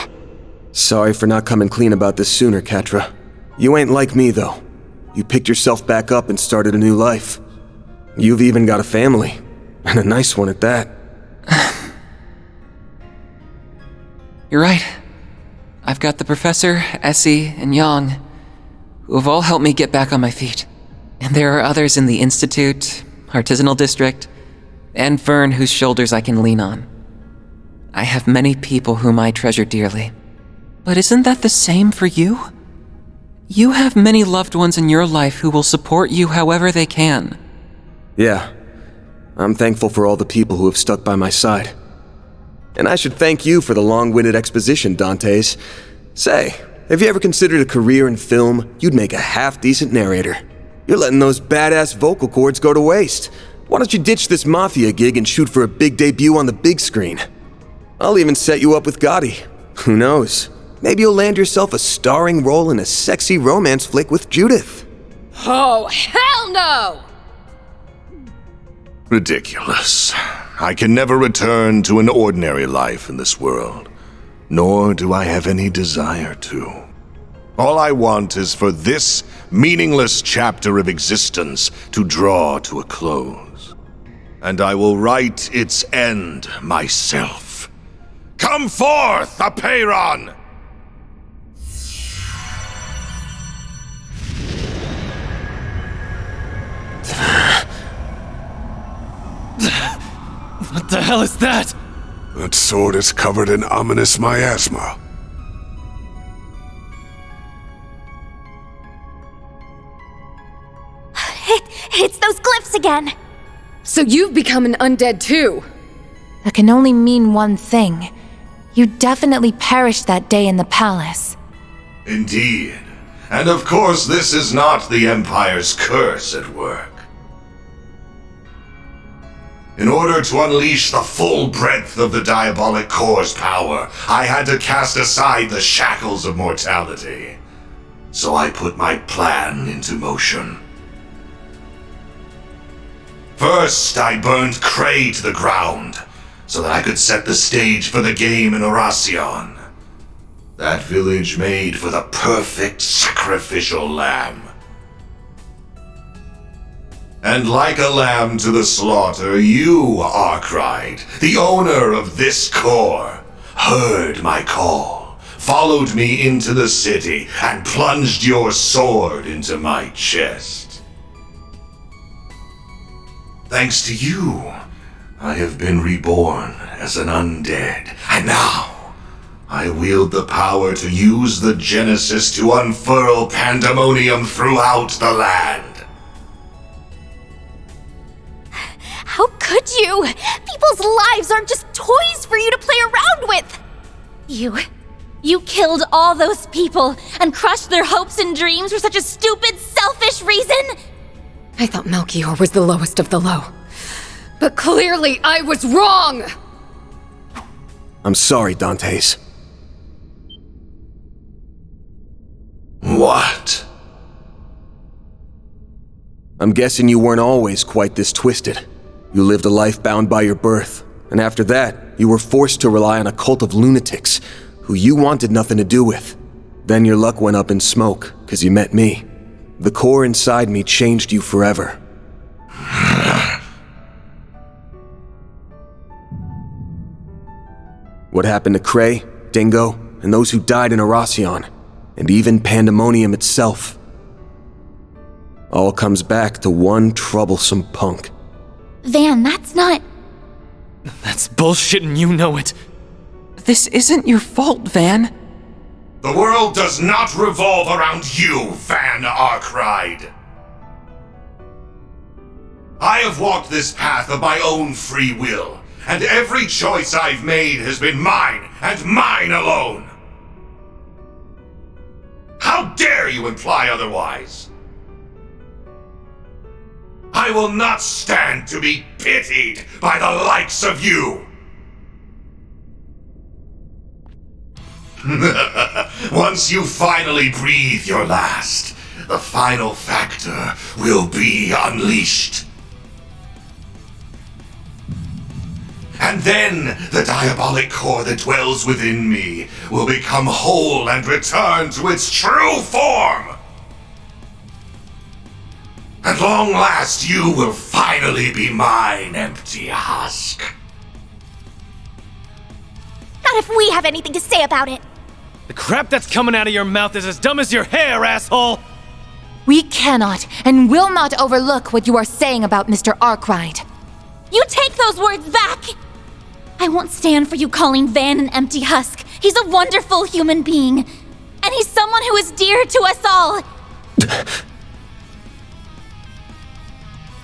Sorry for not coming clean about this sooner, Catra. You ain't like me, though. You picked yourself back up and started a new life. You've even got a family, and a nice one at that. You're right. I've got the Professor, Essie, and Yang, who have all helped me get back on my feet. And there are others in the Institute, Artisanal District, and Vern whose shoulders I can lean on. I have many people whom I treasure dearly. But isn't that the same for you? You have many loved ones in your life who will support you however they can. Yeah. I'm thankful for all the people who have stuck by my side. And I should thank you for the long-winded exposition, Dantes. Say, have you ever considered a career in film? You'd make a half-decent narrator. You're letting those badass vocal cords go to waste. Why don't you ditch this Mafia gig and shoot for a big debut on the big screen? I'll even set you up with Gotti. Who knows? Maybe you'll land yourself a starring role in a sexy romance flick with Judith. Oh, hell no! Ridiculous. I can never return to an ordinary life in this world, nor do I have any desire to. All I want is for this meaningless chapter of existence to draw to a close. And I will write its end myself. Come forth, Apeiron! What the hell is that? That sword is covered in ominous miasma. It's those glyphs again! So you've become an undead too? That can only mean one thing. You definitely perished that day in the palace. Indeed. And of course this is not the Empire's curse at work. In order to unleash the full breadth of the Diabolic Core's power, I had to cast aside the shackles of mortality. So I put my plan into motion. First, I burned Cray to the ground, so that I could set the stage for the game in Oracion. That village made for the perfect sacrificial lamb. And like a lamb to the slaughter, you, Arkwright, the owner of this core, heard my call, followed me into the city, and plunged your sword into my chest. Thanks to you, I have been reborn as an undead, and now I wield the power to use the Genesis to unfurl pandemonium throughout the land. How could you? People's lives aren't just toys for you to play around with! You killed all those people and crushed their hopes and dreams for such a stupid, selfish reason? I thought Melchior was the lowest of the low. But clearly I was wrong! I'm sorry, Dantes. What? I'm guessing you weren't always quite this twisted. You lived a life bound by your birth, and after that, you were forced to rely on a cult of lunatics who you wanted nothing to do with. Then your luck went up in smoke, 'cause you met me. The core inside me changed you forever. What happened to Cray, Dingo, and those who died in Oracion, and even Pandemonium itself, all comes back to one troublesome punk. Van, that's not... That's bullshit and you know it. This isn't your fault, Van. The world does not revolve around you, Van Arkwright. I have walked this path of my own free will, and every choice I've made has been mine, and mine alone. How dare you imply otherwise? I will not stand to be pitied by the likes of you! Once you finally breathe your last, the final factor will be unleashed. And then the diabolic core that dwells within me will become whole and return to its true form. At long last, you will finally be mine, empty husk. Not if we have anything to say about it. The crap that's coming out of your mouth is as dumb as your hair, asshole! We cannot and will not overlook what you are saying about Mr. Arkwright. You take those words back! I won't stand for you calling Van an empty husk. He's a wonderful human being. And he's someone who is dear to us all.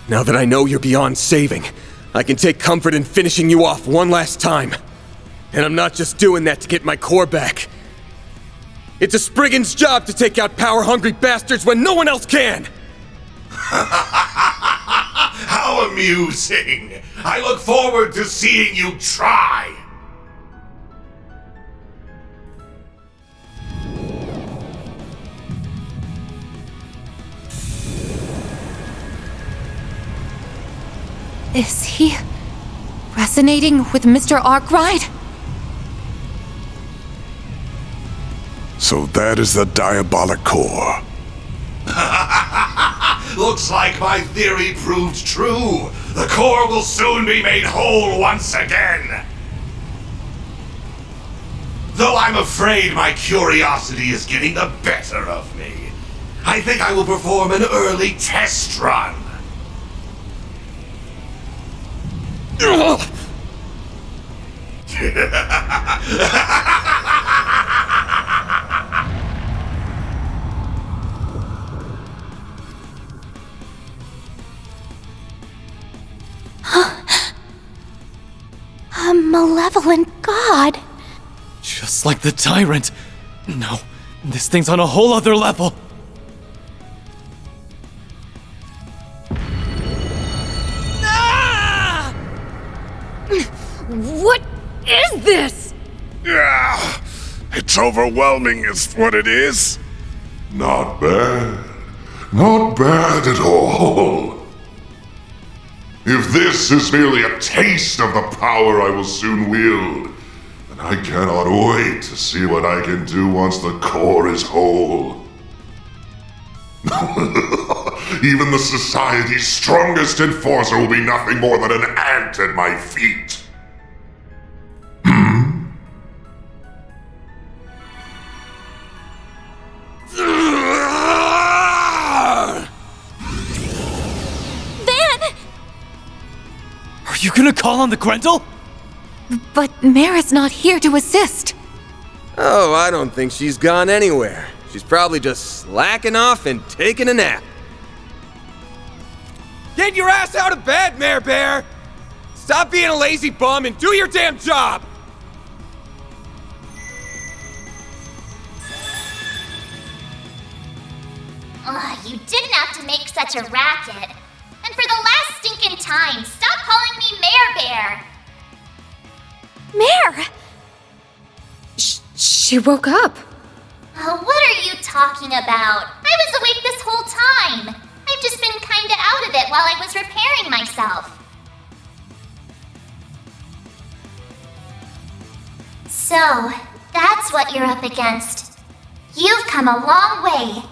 Now that I know you're beyond saving, I can take comfort in finishing you off one last time. And I'm not just doing that to get my core back. It's a Spriggan's job to take out power-hungry bastards when no one else can! How amusing! I look forward to seeing you try! Is he resonating with Mr. Arkwright? So that is the diabolic core. Looks like my theory proved true. The core will soon be made whole once again. Though I'm afraid my curiosity is getting the better of me, I think I will perform an early test run. A malevolent god. Just like the tyrant. No, this thing's on a whole other level. What is this? Yeah, it's overwhelming is what it is. Not bad. Not bad at all. If this is merely a taste of the power I will soon wield, then I cannot wait to see what I can do once the core is whole. Even the society's strongest enforcer will be nothing more than an ant at my feet. Are you gonna call on the Grendel? But Mara's not here to assist. Oh, I don't think she's gone anywhere. She's probably just slacking off and taking a nap. Get your ass out of bed, Mare Bear! Stop being a lazy bum and do your damn job! Ugh, you didn't have to make such a racket. And for the last stinking time, stop calling me Mare Bear! Mare! She woke up. What are you talking about? I was awake this whole time. I've just been kinda out of it while I was repairing myself. So, that's what you're up against. You've come a long way.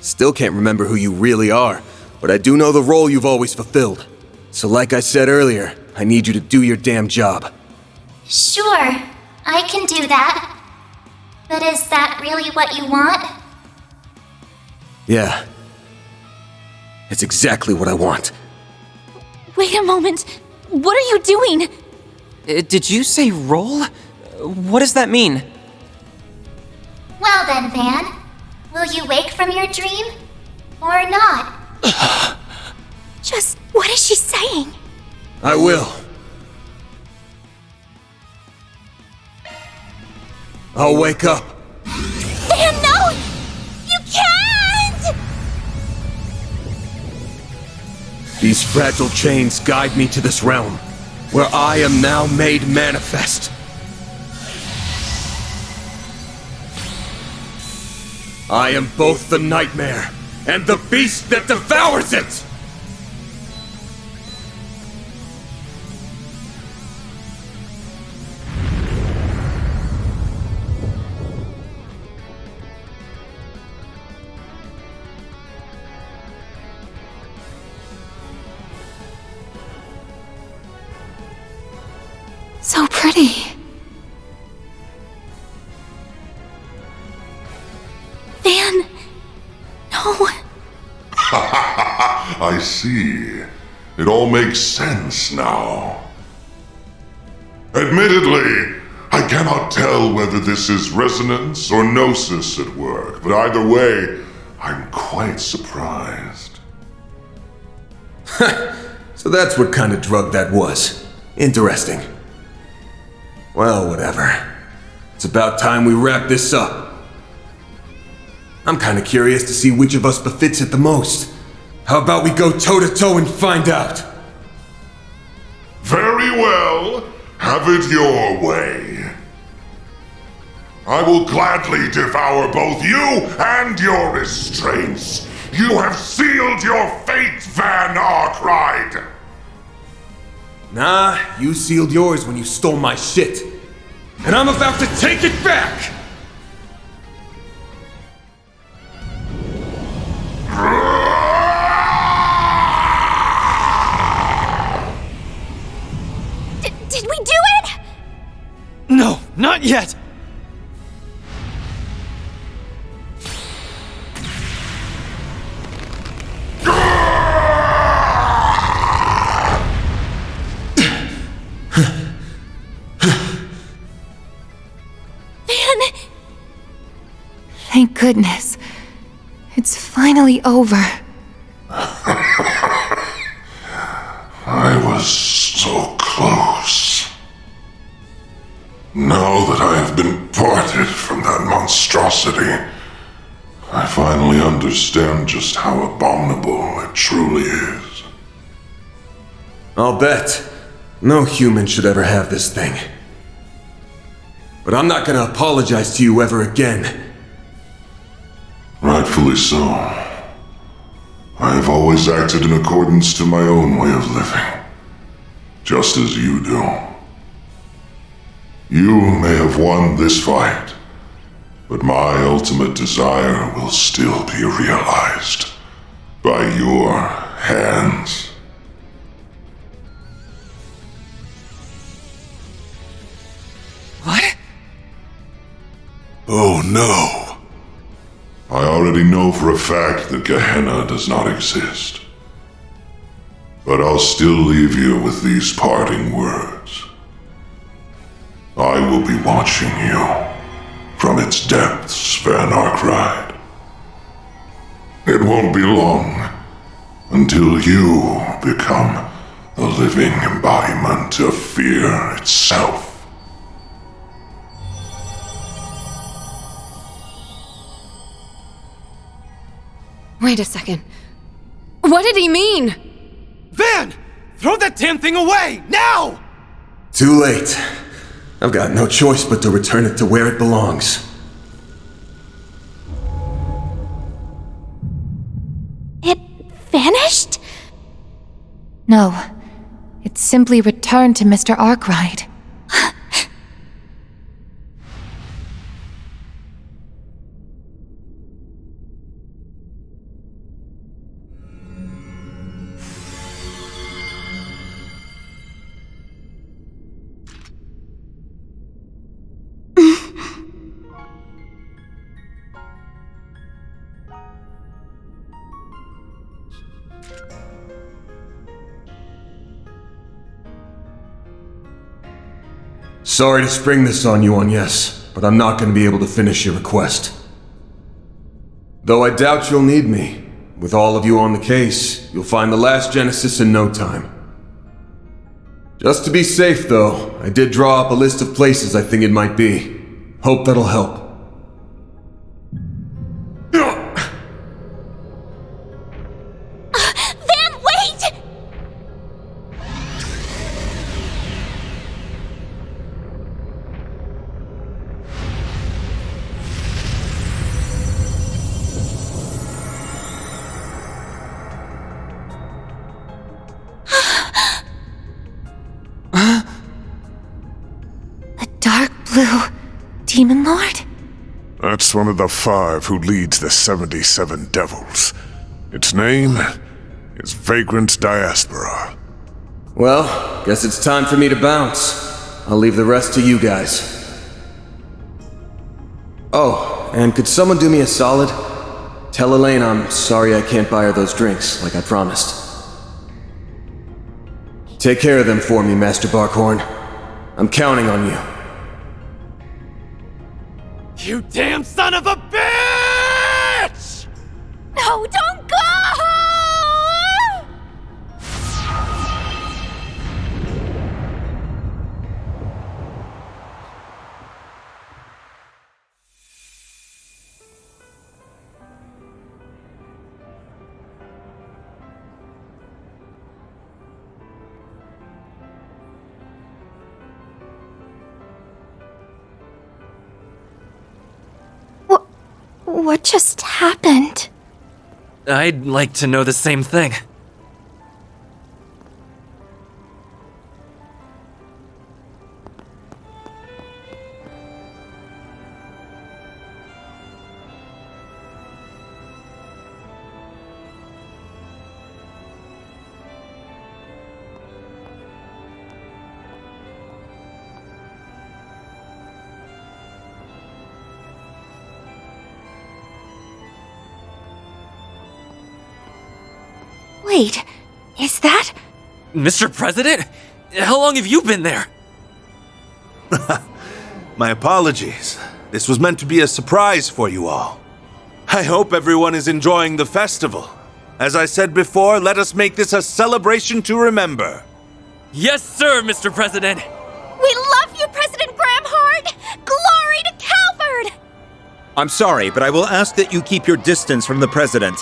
Still can't remember who you really are, but I do know the role you've always fulfilled. So like I said earlier, I need you to do your damn job. Sure, I can do that. But is that really what you want? Yeah. It's exactly what I want. Wait a moment. What are you doing? Did you say roll? What does that mean? Well then, Van. Will you wake from your dream? Or not? Just what is she saying? I will. I'll wake up. Van, no! You can't! These fragile chains guide me to this realm, where I am now made manifest. I am both the nightmare and the beast that devours it! So pretty. Van, no. I see. It all makes sense now. Admittedly, I cannot tell whether this is resonance or gnosis at work, but either way, I'm quite surprised. So that's what kind of drug that was. Interesting. Well, whatever. It's about time we wrap this up. I'm kinda curious to see which of us befits it the most. How about we go toe-to-toe and find out? Very well. Have it your way. I will gladly devour both you and your restraints. You have sealed your fate, Van Arkwright! Nah, you sealed yours when you stole my shit. And I'm about to take it back! Did we do it? No, not yet! Thank goodness. It's finally over. I was so close. Now that I have been parted from that monstrosity, I finally understand just how abominable it truly is. I'll bet. No human should ever have this thing. But I'm not gonna apologize to you ever again. Rightfully so. I have always acted in accordance to my own way of living, just as you do. You may have won this fight, but my ultimate desire will still be realized by your hands. What? Oh no. I already know for a fact that Gehenna does not exist. But I'll still leave you with these parting words. I will be watching you from its depths, Van Arkwright. It won't be long until you become the living embodiment of fear itself. Wait a second. What did he mean? Van! Throw that damn thing away! Now! Too late. I've got no choice but to return it to where it belongs. It vanished? No. It simply returned to Mr. Arkwright. Sorry to spring this on you, Agnes, but I'm not going to be able to finish your request. Though I doubt you'll need me. With all of you on the case, you'll find the last Genesis in no time. Just to be safe, though, I did draw up a list of places I think it might be. Hope that'll help. Van, wait! Dark blue demon lord? That's one of the 5 who leads the 77 devils. Its name is Vagrant Diaspora. Well, guess it's time for me to bounce. I'll leave the rest to you guys. Oh, and could someone do me a solid? Tell Elaine I'm sorry I can't buy her those drinks, like I promised. Take care of them for me, Master Barkhorn. I'm counting on you. You damn son of a bitch! No, don't go! What just happened? I'd like to know the same thing. Wait, is that? Mr. President? How long have you been there? My apologies. This was meant to be a surprise for you all. I hope everyone is enjoying the festival. As I said before, let us make this a celebration to remember. Yes, sir, Mr. President. We love you, President Gramhard! Glory to Calvard! I'm sorry, but I will ask that you keep your distance from the president.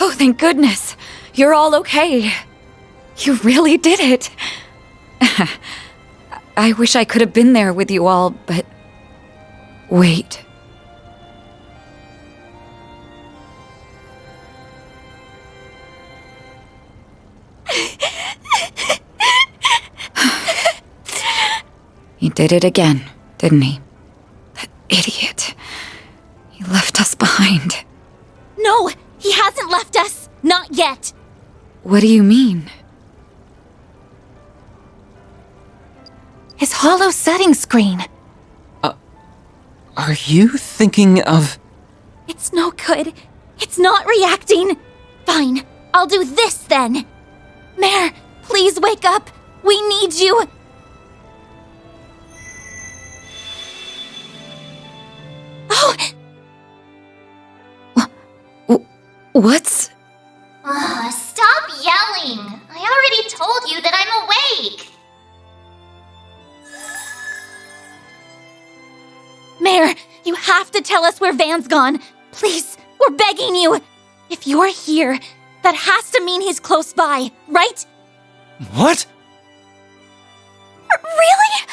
Oh, thank goodness. You're all okay. You really did it. I wish I could have been there with you all, but... Wait. He did it again, didn't he? That idiot. He left us behind. No, he hasn't left us. Not yet. What do you mean? His hollow setting screen. Are you thinking of... It's no good. It's not reacting. Fine, I'll do this then. Mare, please wake up. We need you. Oh! What's... Stop yelling. I already told you that I'm awake. Mare, you have to tell us where Van's gone. Please, we're begging you. If you're here, that has to mean he's close by, right? What? Really?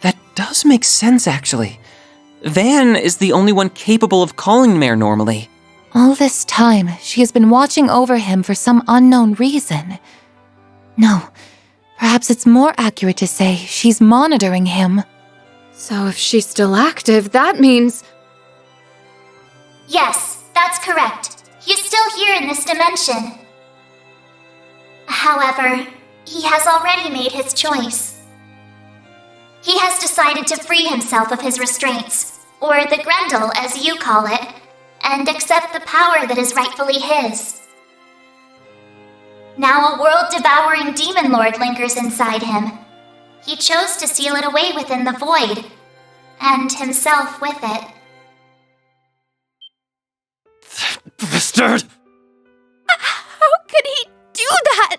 That does make sense, actually. Van is the only one capable of calling Mare normally. All this time, she has been watching over him for some unknown reason. No, perhaps it's more accurate to say she's monitoring him. So if she's still active, that means... Yes, that's correct. He's still here in this dimension. However, he has already made his choice. He has decided to free himself of his restraints, or the Grendel as you call it, and accept the power that is rightfully his. Now a world-devouring demon lord lingers inside him. He chose to seal it away within the void, and himself with it. Bastard! How could he do that?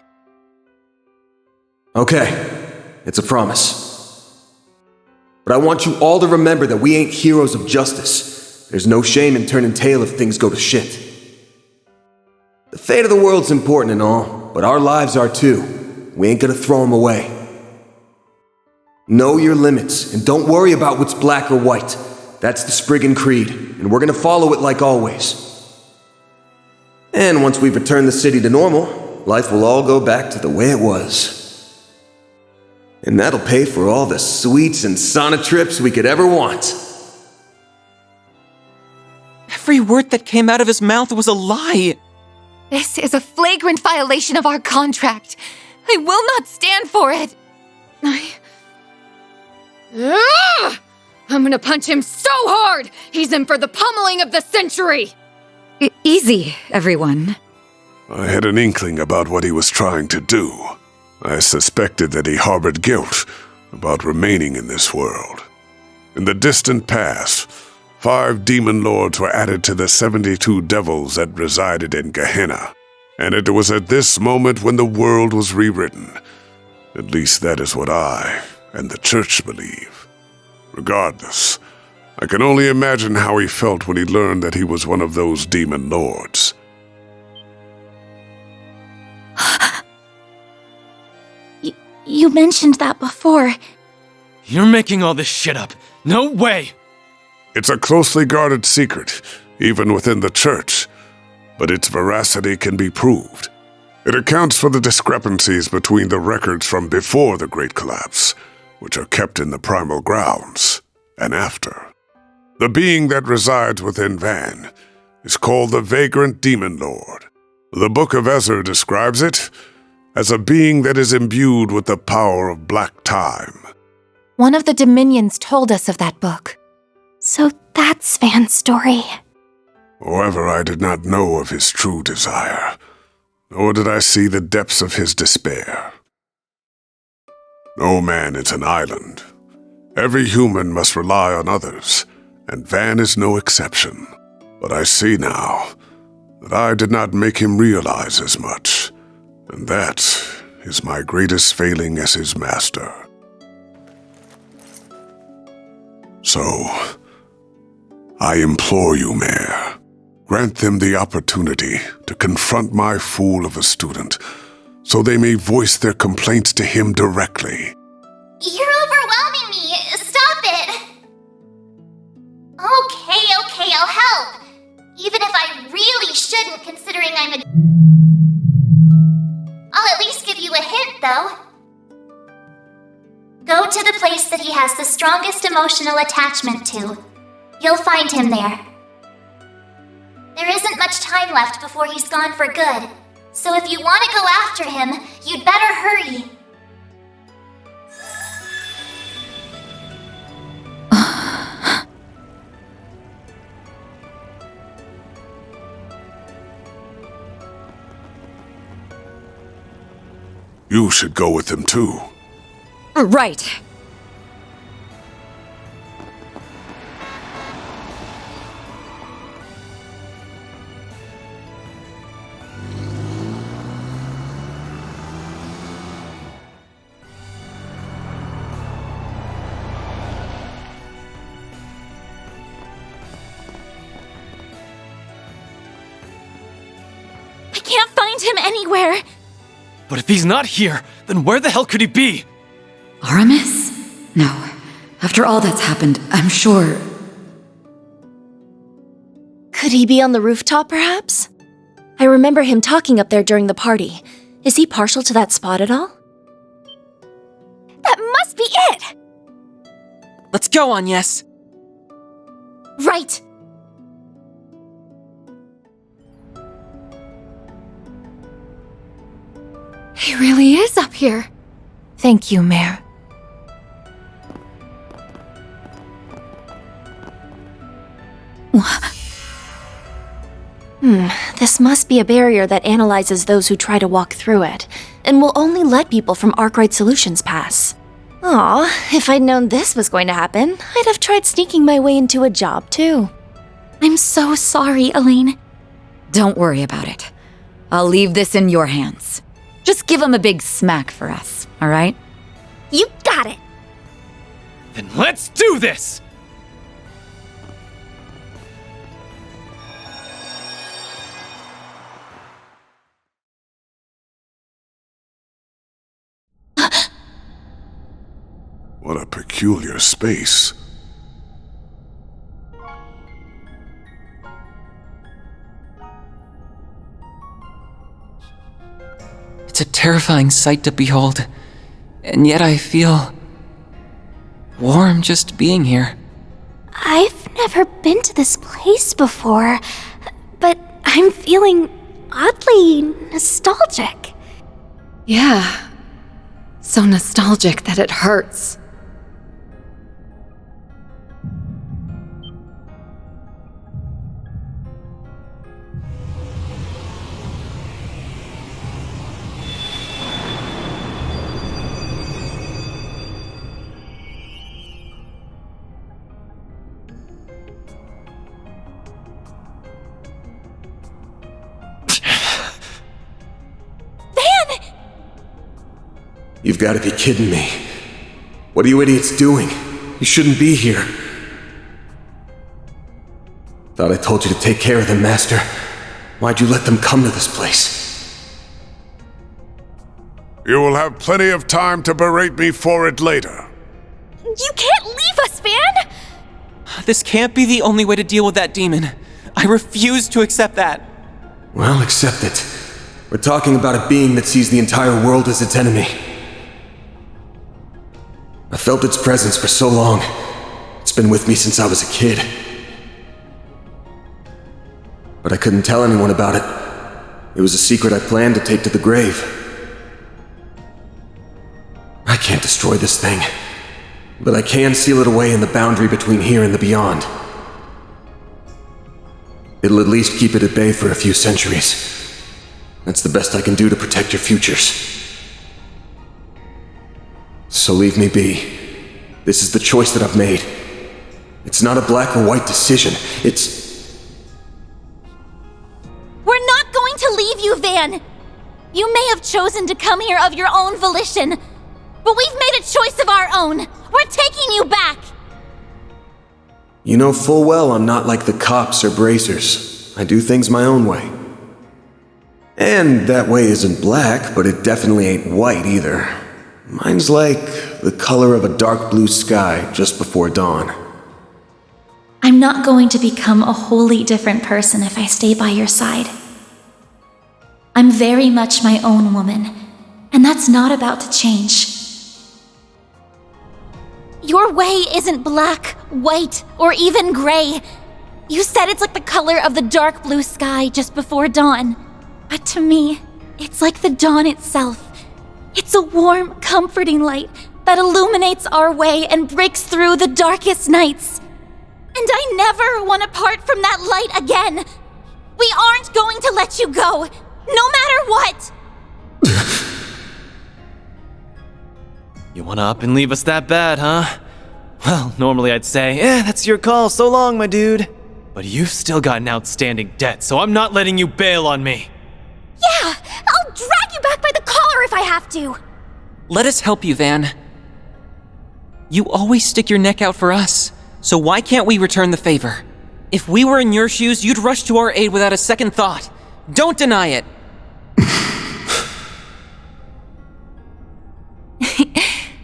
Okay, it's a promise. But I want you all to remember that we ain't heroes of justice. There's no shame in turning tail if things go to shit. The fate of the world's important and all, but our lives are too. We ain't gonna throw them away. Know your limits, and don't worry about what's black or white. That's the Spriggan Creed, and we're gonna follow it like always. And once we've returned the city to normal, life will all go back to the way it was. And that'll pay for all the sweets and sauna trips we could ever want. Every word that came out of his mouth was a lie. This is a flagrant violation of our contract. I will not stand for it. I'm gonna punch him so hard! He's in for the pummeling of the century! Easy, everyone. I had an inkling about what he was trying to do. I suspected that he harbored guilt about remaining in this world. In the distant past, 5 demon lords were added to the 72 devils that resided in Gehenna, and it was at this moment when the world was rewritten. At least that is what I and the Church believe. Regardless, I can only imagine how he felt when he learned that he was one of those demon lords. You mentioned that before. You're making all this shit up. No way! It's a closely guarded secret, even within the Church, but its veracity can be proved. It accounts for the discrepancies between the records from before the Great Collapse, which are kept in the primal grounds, and after. The being that resides within Van is called the Vagrant Demon Lord. The Book of Ezra describes it as a being that is imbued with the power of black time. One of the Dominions told us of that book. So that's Van's story. However, I did not know of his true desire, nor did I see the depths of his despair. No man is an island. Every human must rely on others, and Van is no exception. But I see now that I did not make him realize as much, and that is my greatest failing as his master. So, I implore you, Mayor, grant them the opportunity to confront my fool of a student, so they may voice their complaints to him directly. You're overwhelming me. Stop it. Okay, I'll help. Even if I really shouldn't, considering I'm a... I'll at least give you a hint, though. Go to the place that he has the strongest emotional attachment to. You'll find him there. There isn't much time left before he's gone for good, so if you want to go after him, you'd better hurry. You should go with him too. Right. I can't find him anywhere. But if he's not here, then where the hell could he be? Aramis? No. After all that's happened, I'm sure... Could he be on the rooftop, perhaps? I remember him talking up there during the party. Is he partial to that spot at all? That must be it! Let's go, Agnes. Right! He really is up here. Thank you, Mayor. This must be a barrier that analyzes those who try to walk through it, and will only let people from Arkwright Solutions pass. Aw, if I'd known this was going to happen, I'd have tried sneaking my way into a job, too. I'm so sorry, Elaine. Don't worry about it. I'll leave this in your hands. Just give him a big smack for us, all right? You got it! Then let's do this! What a peculiar space. It's a terrifying sight to behold, and yet I feel warm just being here. I've never been to this place before, but I'm feeling oddly nostalgic. Yeah. So nostalgic that it hurts. You've got to be kidding me. What are you idiots doing? You shouldn't be here. Thought I told you to take care of them, Master. Why'd you let them come to this place? You will have plenty of time to berate me for it later. You can't leave us, Van! This can't be the only way to deal with that demon. I refuse to accept that. Well, accept it. We're talking about a being that sees the entire world as its enemy. I felt its presence for so long. It's been with me since I was a kid. But I couldn't tell anyone about it. It was a secret I planned to take to the grave. I can't destroy this thing, but I can seal it away in the boundary between here and the beyond. It'll at least keep it at bay for a few centuries. That's the best I can do to protect your futures. So leave me be. This is the choice that I've made. It's not a black or white decision. We're not going to leave you, Van! You may have chosen to come here of your own volition, but we've made a choice of our own. We're taking you back! You know full well I'm not like the cops or bracers. I do things my own way. And that way isn't black, but it definitely ain't white either. Mine's like the color of a dark blue sky just before dawn. I'm not going to become a wholly different person if I stay by your side. I'm very much my own woman, and that's not about to change. Your way isn't black, white, or even gray. You said it's like the color of the dark blue sky just before dawn. But to me, it's like the dawn itself. It's a warm, comforting light that illuminates our way and breaks through the darkest nights. And I never want to part from that light again. We aren't going to let you go, no matter what. You wanna up and leave us that bad, huh? Well, normally I'd say, that's your call, so long, my dude. But you've still got an outstanding debt, so I'm not letting you bail on me. Yeah, I'll drag you back by the collar if I have to. Let us help you, Van. You always stick your neck out for us, so why can't we return the favor? If we were in your shoes, you'd rush to our aid without a second thought. Don't deny it.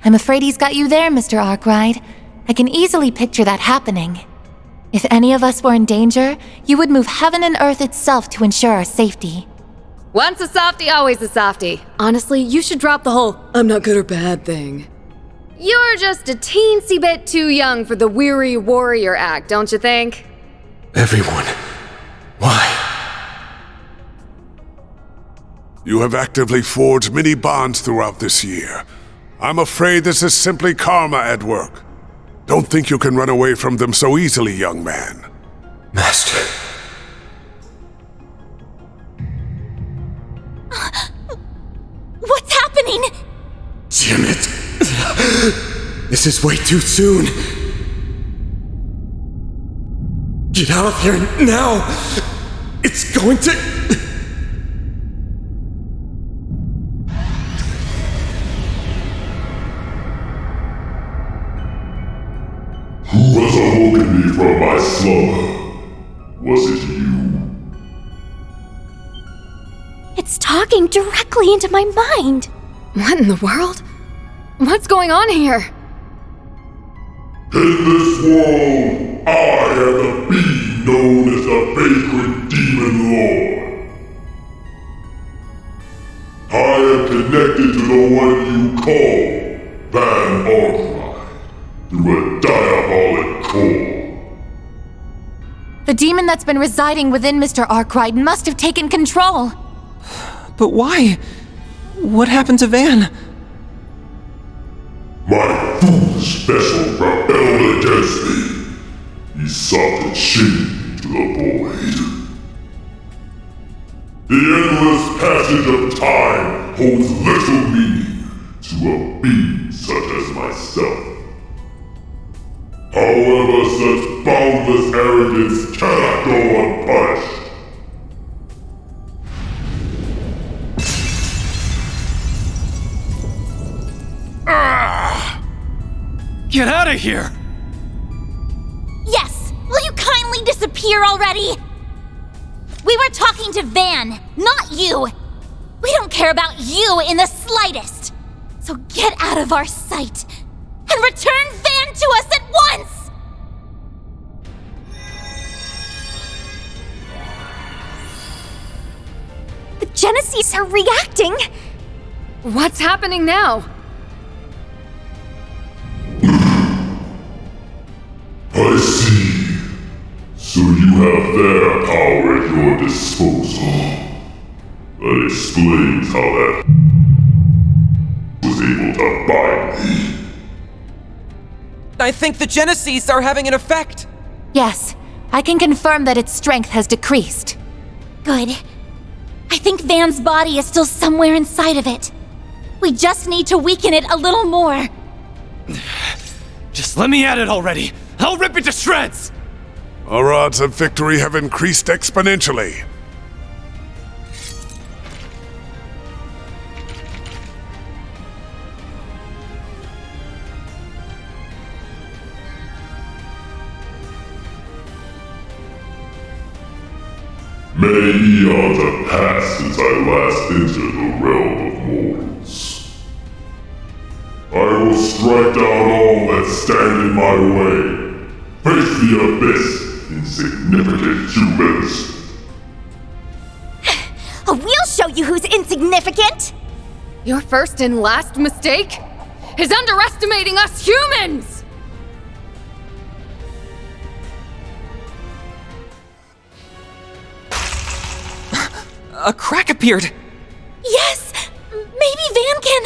I'm afraid he's got you there, Mr. Arkwright. I can easily picture that happening. If any of us were in danger, you would move heaven and earth itself to ensure our safety. Once a softie, always a softie. Honestly, you should drop the whole I'm not good or bad thing. You're just a teensy bit too young for the weary warrior act, don't you think? Everyone. Why? You have actively forged many bonds throughout this year. I'm afraid this is simply karma at work. Don't think you can run away from them so easily, young man. Master. What's happening? Damn it. This is way too soon. Get out of here now. It's going to... Who has awoken me from my slumber? Was it you? It's talking directly into my mind. What in the world? What's going on here? In this world, I am the being known as the Vagrant Demon Lord. I am connected to the one you call Van Arkwright through a diabolic core. The demon that's been residing within Mr. Arkwright must have taken control. But why? What happened to Van? My foolish vessel rebelled against me. He sought to chain me to the void. The endless passage of time holds little meaning to a being such as myself. However, such boundless arrogance cannot go unpunished. get out of here! Yes! Will you kindly disappear already? We were talking to Van, not you! We don't care about you in the slightest! So get out of our sight and return Van to us at once! The Genesees are reacting! What's happening now? I see. So you have their power at your disposal. That explains how that was able to bind me. I think the Genesees are having an effect. Yes, I can confirm that its strength has decreased. Good. I think Van's body is still somewhere inside of it. We just need to weaken it a little more. Just let me at it already! I'll rip it to shreds! Our odds of victory have increased exponentially. Many eons have passed since I last entered the realm of mortals. I will strike down all that stand in my way. Face the abyss, insignificant humans. We'll show you who's insignificant! Your first and last mistake is underestimating us humans! A crack appeared. Yes! Maybe Van can...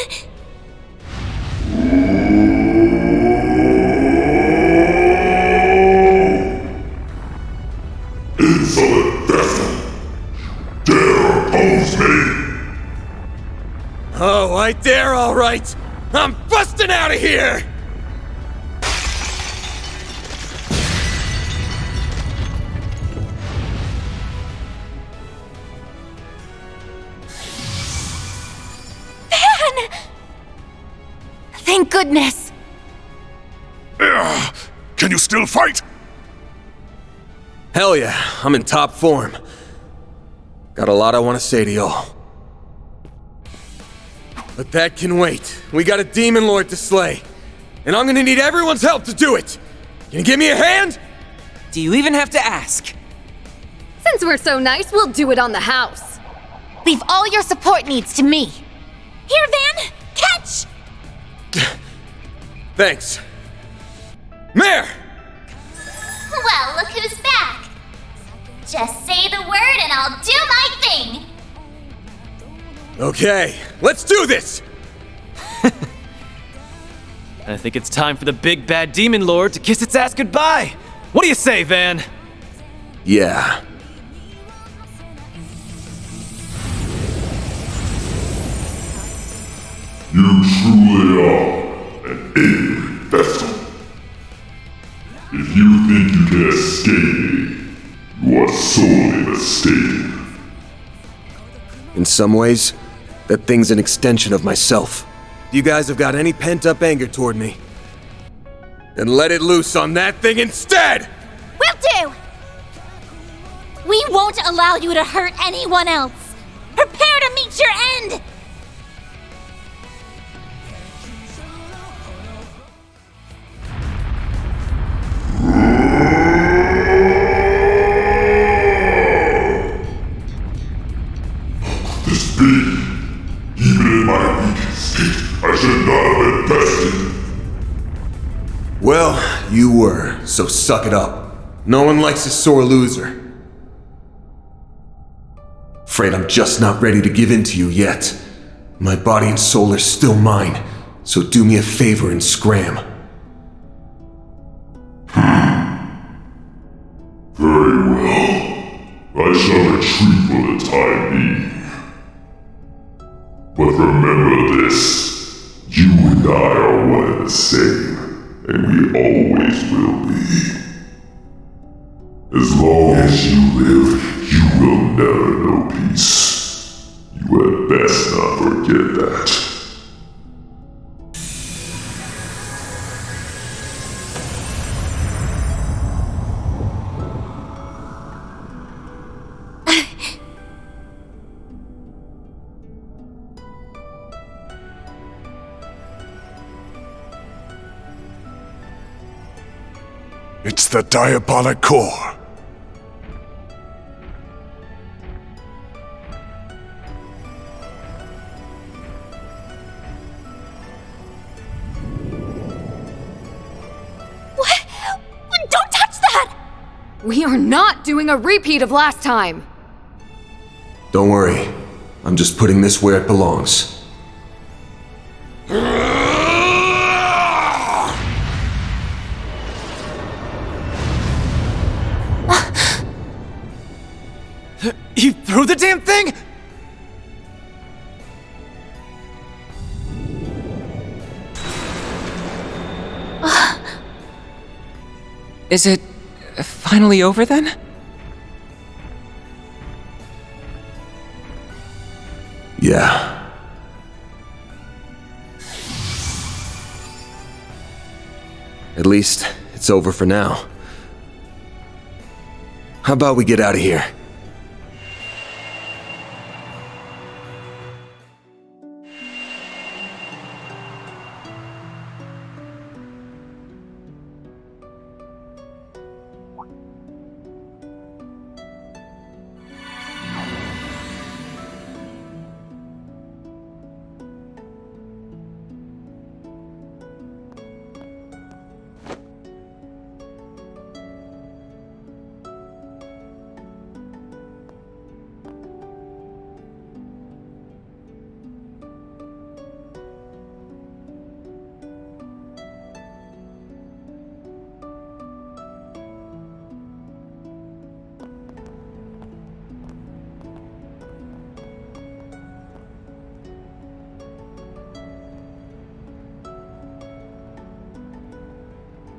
Insolent vessel! Dare oppose me! Oh, I dare, all right! I'm busting out of here! Thank goodness! Can you still fight? Hell yeah, I'm in top form. Got a lot I want to say to y'all. But that can wait. We got a demon lord to slay. And I'm gonna need everyone's help to do it. Can you give me a hand? Do you even have to ask? Since we're so nice, we'll do it on the house. Leave all your support needs to me. Here, Van! Catch! Thanks. Mare! Well, look who's back. Just say the word and I'll do my thing. Okay, let's do this! I think it's time for the big bad demon lord to kiss its ass goodbye. What do you say, Van? Yeah. You truly are an angry vessel. If you think you can escape me, you are sorely mistaken. In some ways, that thing's an extension of myself. If you guys have got any pent-up anger toward me, then let it loose on that thing instead! Will do! We won't allow you to hurt anyone else. Prepare to meet your end! This be? Even in my weak state, I should not have been bested. Well, you were, so suck it up. No one likes a sore loser. Afraid I'm just not ready to give in to you yet. My body and soul are still mine, so do me a favor and scram. Very well. I shall retreat for the time being. But remember this. You and I are one and the same, and we always will be. As long as you live, you will never know peace. You had best not forget that. It's the diabolic core. What? Don't touch that! We are not doing a repeat of last time! Don't worry. I'm just putting this where it belongs. You threw the damn thing?! Is it finally over then? Yeah. At least, it's over for now. How about we get out of here?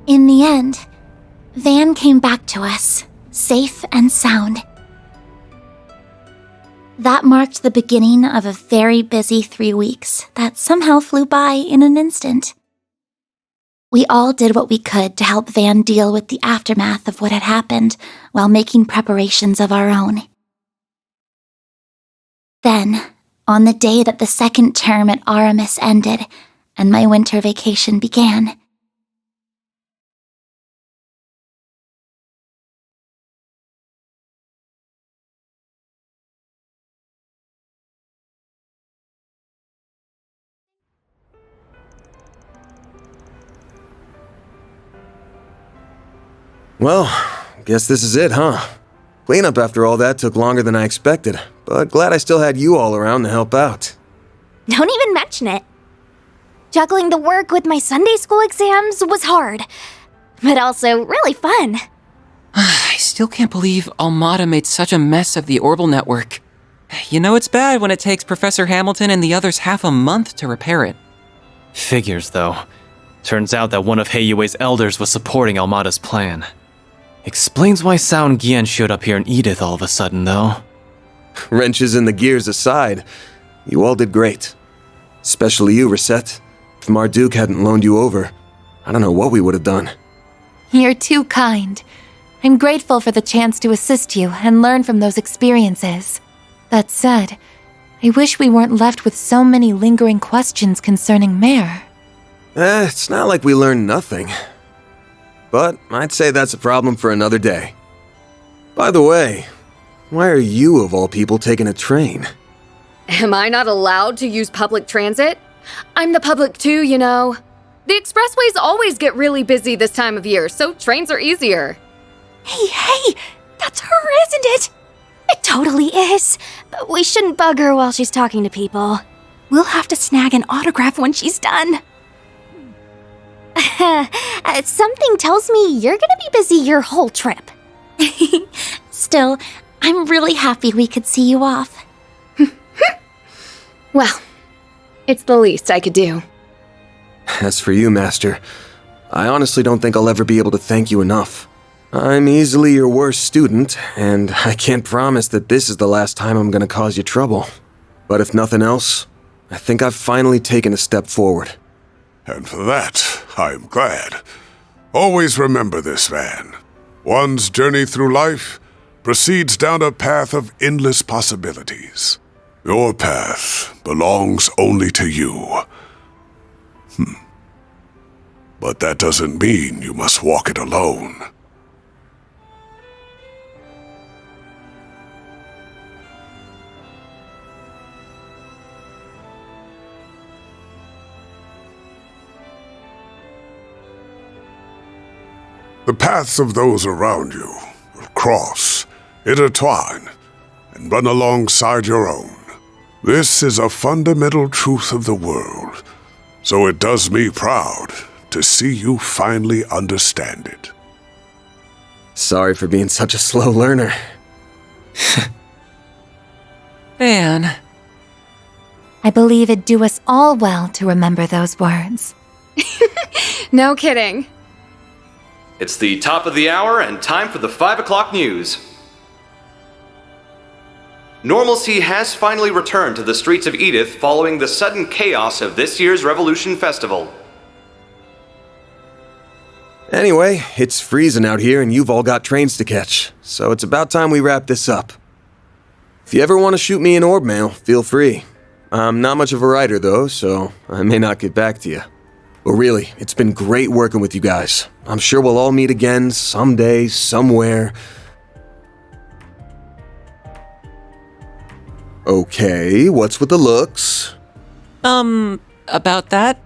In the end, Van came back to us, safe and sound. That marked the beginning of a very busy 3 weeks that somehow flew by in an instant. We all did what we could to help Van deal with the aftermath of what had happened while making preparations of our own. Then, on the day that the second term at Aramis ended and my winter vacation began, Well, guess this is it, huh? Cleanup after all that took longer than I expected, but glad I still had you all around to help out. Don't even mention it. Juggling the work with my Sunday school exams was hard, but also really fun. I still can't believe Almada made such a mess of the Orbital network. You know it's bad when it takes Professor Hamilton and the others half a month to repair it. Figures, though. Turns out that one of Heiyue's elders was supporting Almada's plan. Explains why Sound Gian showed up here in Edith all of a sudden, though. Wrenches in the gears aside, you all did great. Especially you, Reset. If Marduk hadn't loaned you over, I don't know what we would have done. You're too kind. I'm grateful for the chance to assist you and learn from those experiences. That said, I wish we weren't left with so many lingering questions concerning Mare. It's not like we learned nothing. But I'd say that's a problem for another day. By the way, why are you, of all people, taking a train? Am I not allowed to use public transit? I'm the public too, you know. The expressways always get really busy this time of year, so trains are easier. Hey, that's her, isn't it? It totally is. But we shouldn't bug her while she's talking to people. We'll have to snag an autograph when she's done. Something tells me you're gonna be busy your whole trip. Still, I'm really happy we could see you off. Well, it's the least I could do. As for you, Master, I honestly don't think I'll ever be able to thank you enough. I'm easily your worst student, and I can't promise that this is the last time I'm gonna cause you trouble. But if nothing else, I think I've finally taken a step forward. And for that, I'm glad. Always remember this, Van. One's journey through life proceeds down a path of endless possibilities. Your path belongs only to you. But that doesn't mean you must walk it alone. paths of those around you will cross, intertwine, and run alongside your own. This is a fundamental truth of the world, so it does me proud to see you finally understand it. Sorry for being such a slow learner. Man. I believe it'd do us all well to remember those words. No kidding. It's the top of the hour and time for the 5 o'clock news. Normalcy has finally returned to the streets of Edith following the sudden chaos of this year's Revolution Festival. Anyway, it's freezing out here and you've all got trains to catch, so it's about time we wrap this up. If you ever want to shoot me an orb mail, feel free. I'm not much of a writer though, so I may not get back to you. But really, it's been great working with you guys. I'm sure we'll all meet again someday, somewhere. Okay, what's with the looks? About that?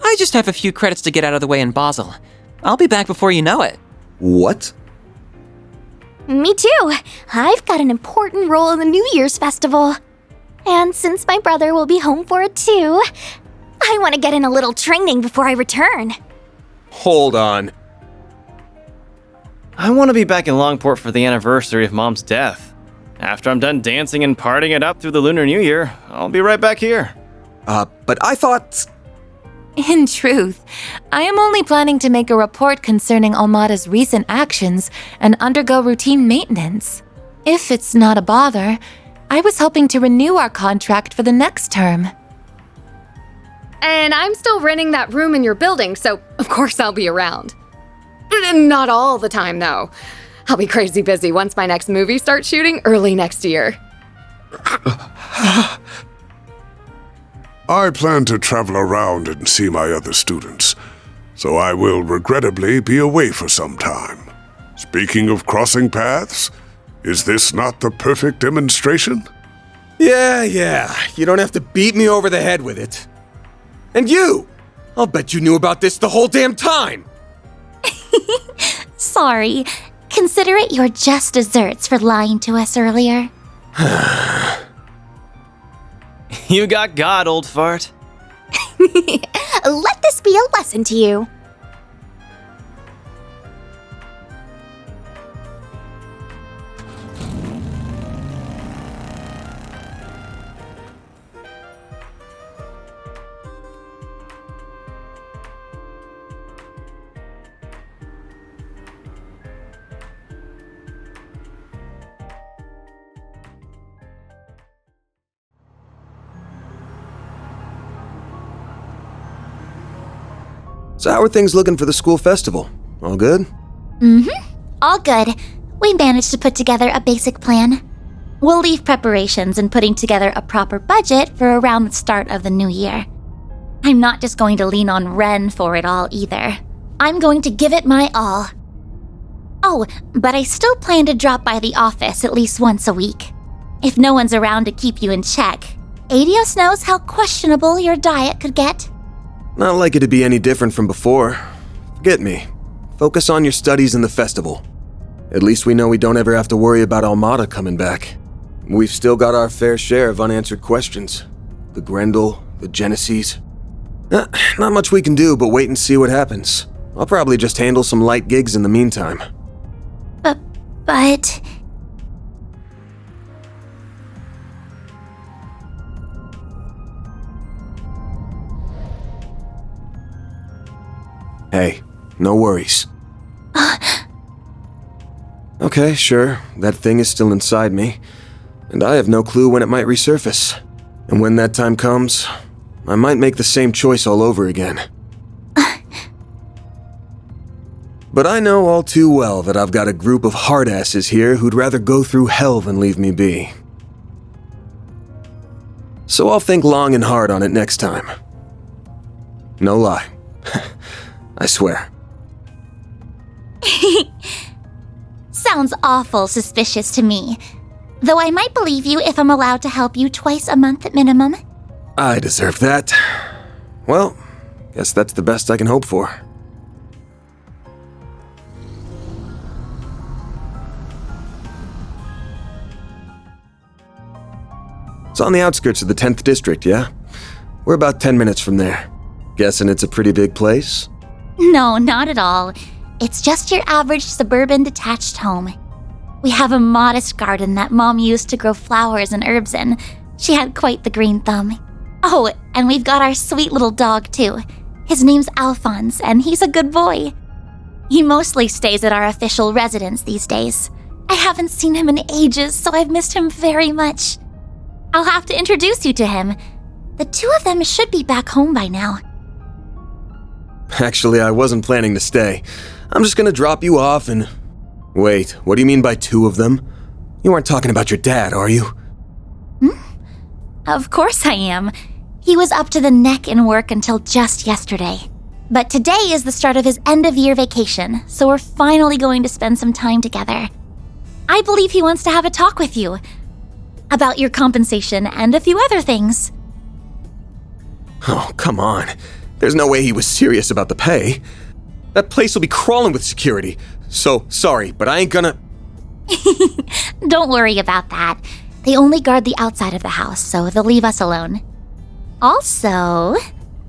I just have a few credits to get out of the way in Basel. I'll be back before you know it. What? Me too. I've got an important role in the New Year's festival. And since my brother will be home for it too, I want to get in a little training before I return. Hold on. I want to be back in Longport for the anniversary of Mom's death. After I'm done dancing and partying it up through the Lunar New Year, I'll be right back here. But I thought... In truth, I am only planning to make a report concerning Almada's recent actions and undergo routine maintenance. If it's not a bother, I was hoping to renew our contract for the next term. And I'm still renting that room in your building, so of course I'll be around. Not all the time, though. I'll be crazy busy once my next movie starts shooting early next year. I plan to travel around and see my other students, so I will regrettably be away for some time. Speaking of crossing paths, is this not the perfect demonstration? Yeah, you don't have to beat me over the head with it. And you! I'll bet you knew about this the whole damn time! Sorry. Consider it your just desserts for lying to us earlier. You got God, old fart. Let this be a lesson to you. So how are things looking for the school festival? All good? All good. We managed to put together a basic plan. We'll leave preparations and putting together a proper budget for around the start of the new year. I'm not just going to lean on Ren for it all either. I'm going to give it my all. Oh, but I still plan to drop by the office at least once a week. If no one's around to keep you in check, Adios knows how questionable your diet could get. Not like it'd be any different from before. Forget me. Focus on your studies and the festival. At least we know we don't ever have to worry about Almada coming back. We've still got our fair share of unanswered questions. The Grendel, the Genesees. Not much we can do but wait and see what happens. I'll probably just handle some light gigs in the meantime. But... Hey, no worries. Okay, sure, that thing is still inside me, and I have no clue when it might resurface. And when that time comes, I might make the same choice all over again. But I know all too well that I've got a group of hardasses here who'd rather go through hell than leave me be. So I'll think long and hard on it next time. No lie. I swear. Sounds awful suspicious to me. Though I might believe you if I'm allowed to help you twice a month at minimum. I deserve that. Well, guess that's the best I can hope for. It's on the outskirts of the 10th district, yeah? We're about 10 minutes from there. Guessing it's a pretty big place? No, not at all. It's just your average suburban detached home. We have a modest garden that Mom used to grow flowers and herbs in. She had quite the green thumb. Oh, and we've got our sweet little dog, too. His name's Alphonse, and he's a good boy. He mostly stays at our official residence these days. I haven't seen him in ages, so I've missed him very much. I'll have to introduce you to him. The two of them should be back home by now. Actually, I wasn't planning to stay. I'm just gonna drop you off and... Wait, what do you mean by two of them? You aren't talking about your dad, are you? Of course I am. He was up to the neck in work until just yesterday. But today is the start of his end-of-year vacation, so we're finally going to spend some time together. I believe he wants to have a talk with you. About your compensation and a few other things. Oh, come on. There's no way he was serious about the pay. That place will be crawling with security. So, sorry, but I ain't gonna... Don't worry about that. They only guard the outside of the house, so they'll leave us alone. Also,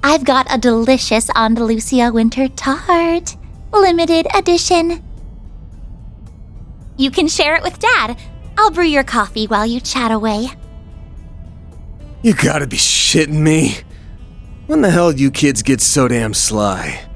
I've got a delicious Andalusia winter tart. Limited edition. You can share it with Dad. I'll brew your coffee while you chat away. You gotta be shitting me. When the hell do you kids get so damn sly?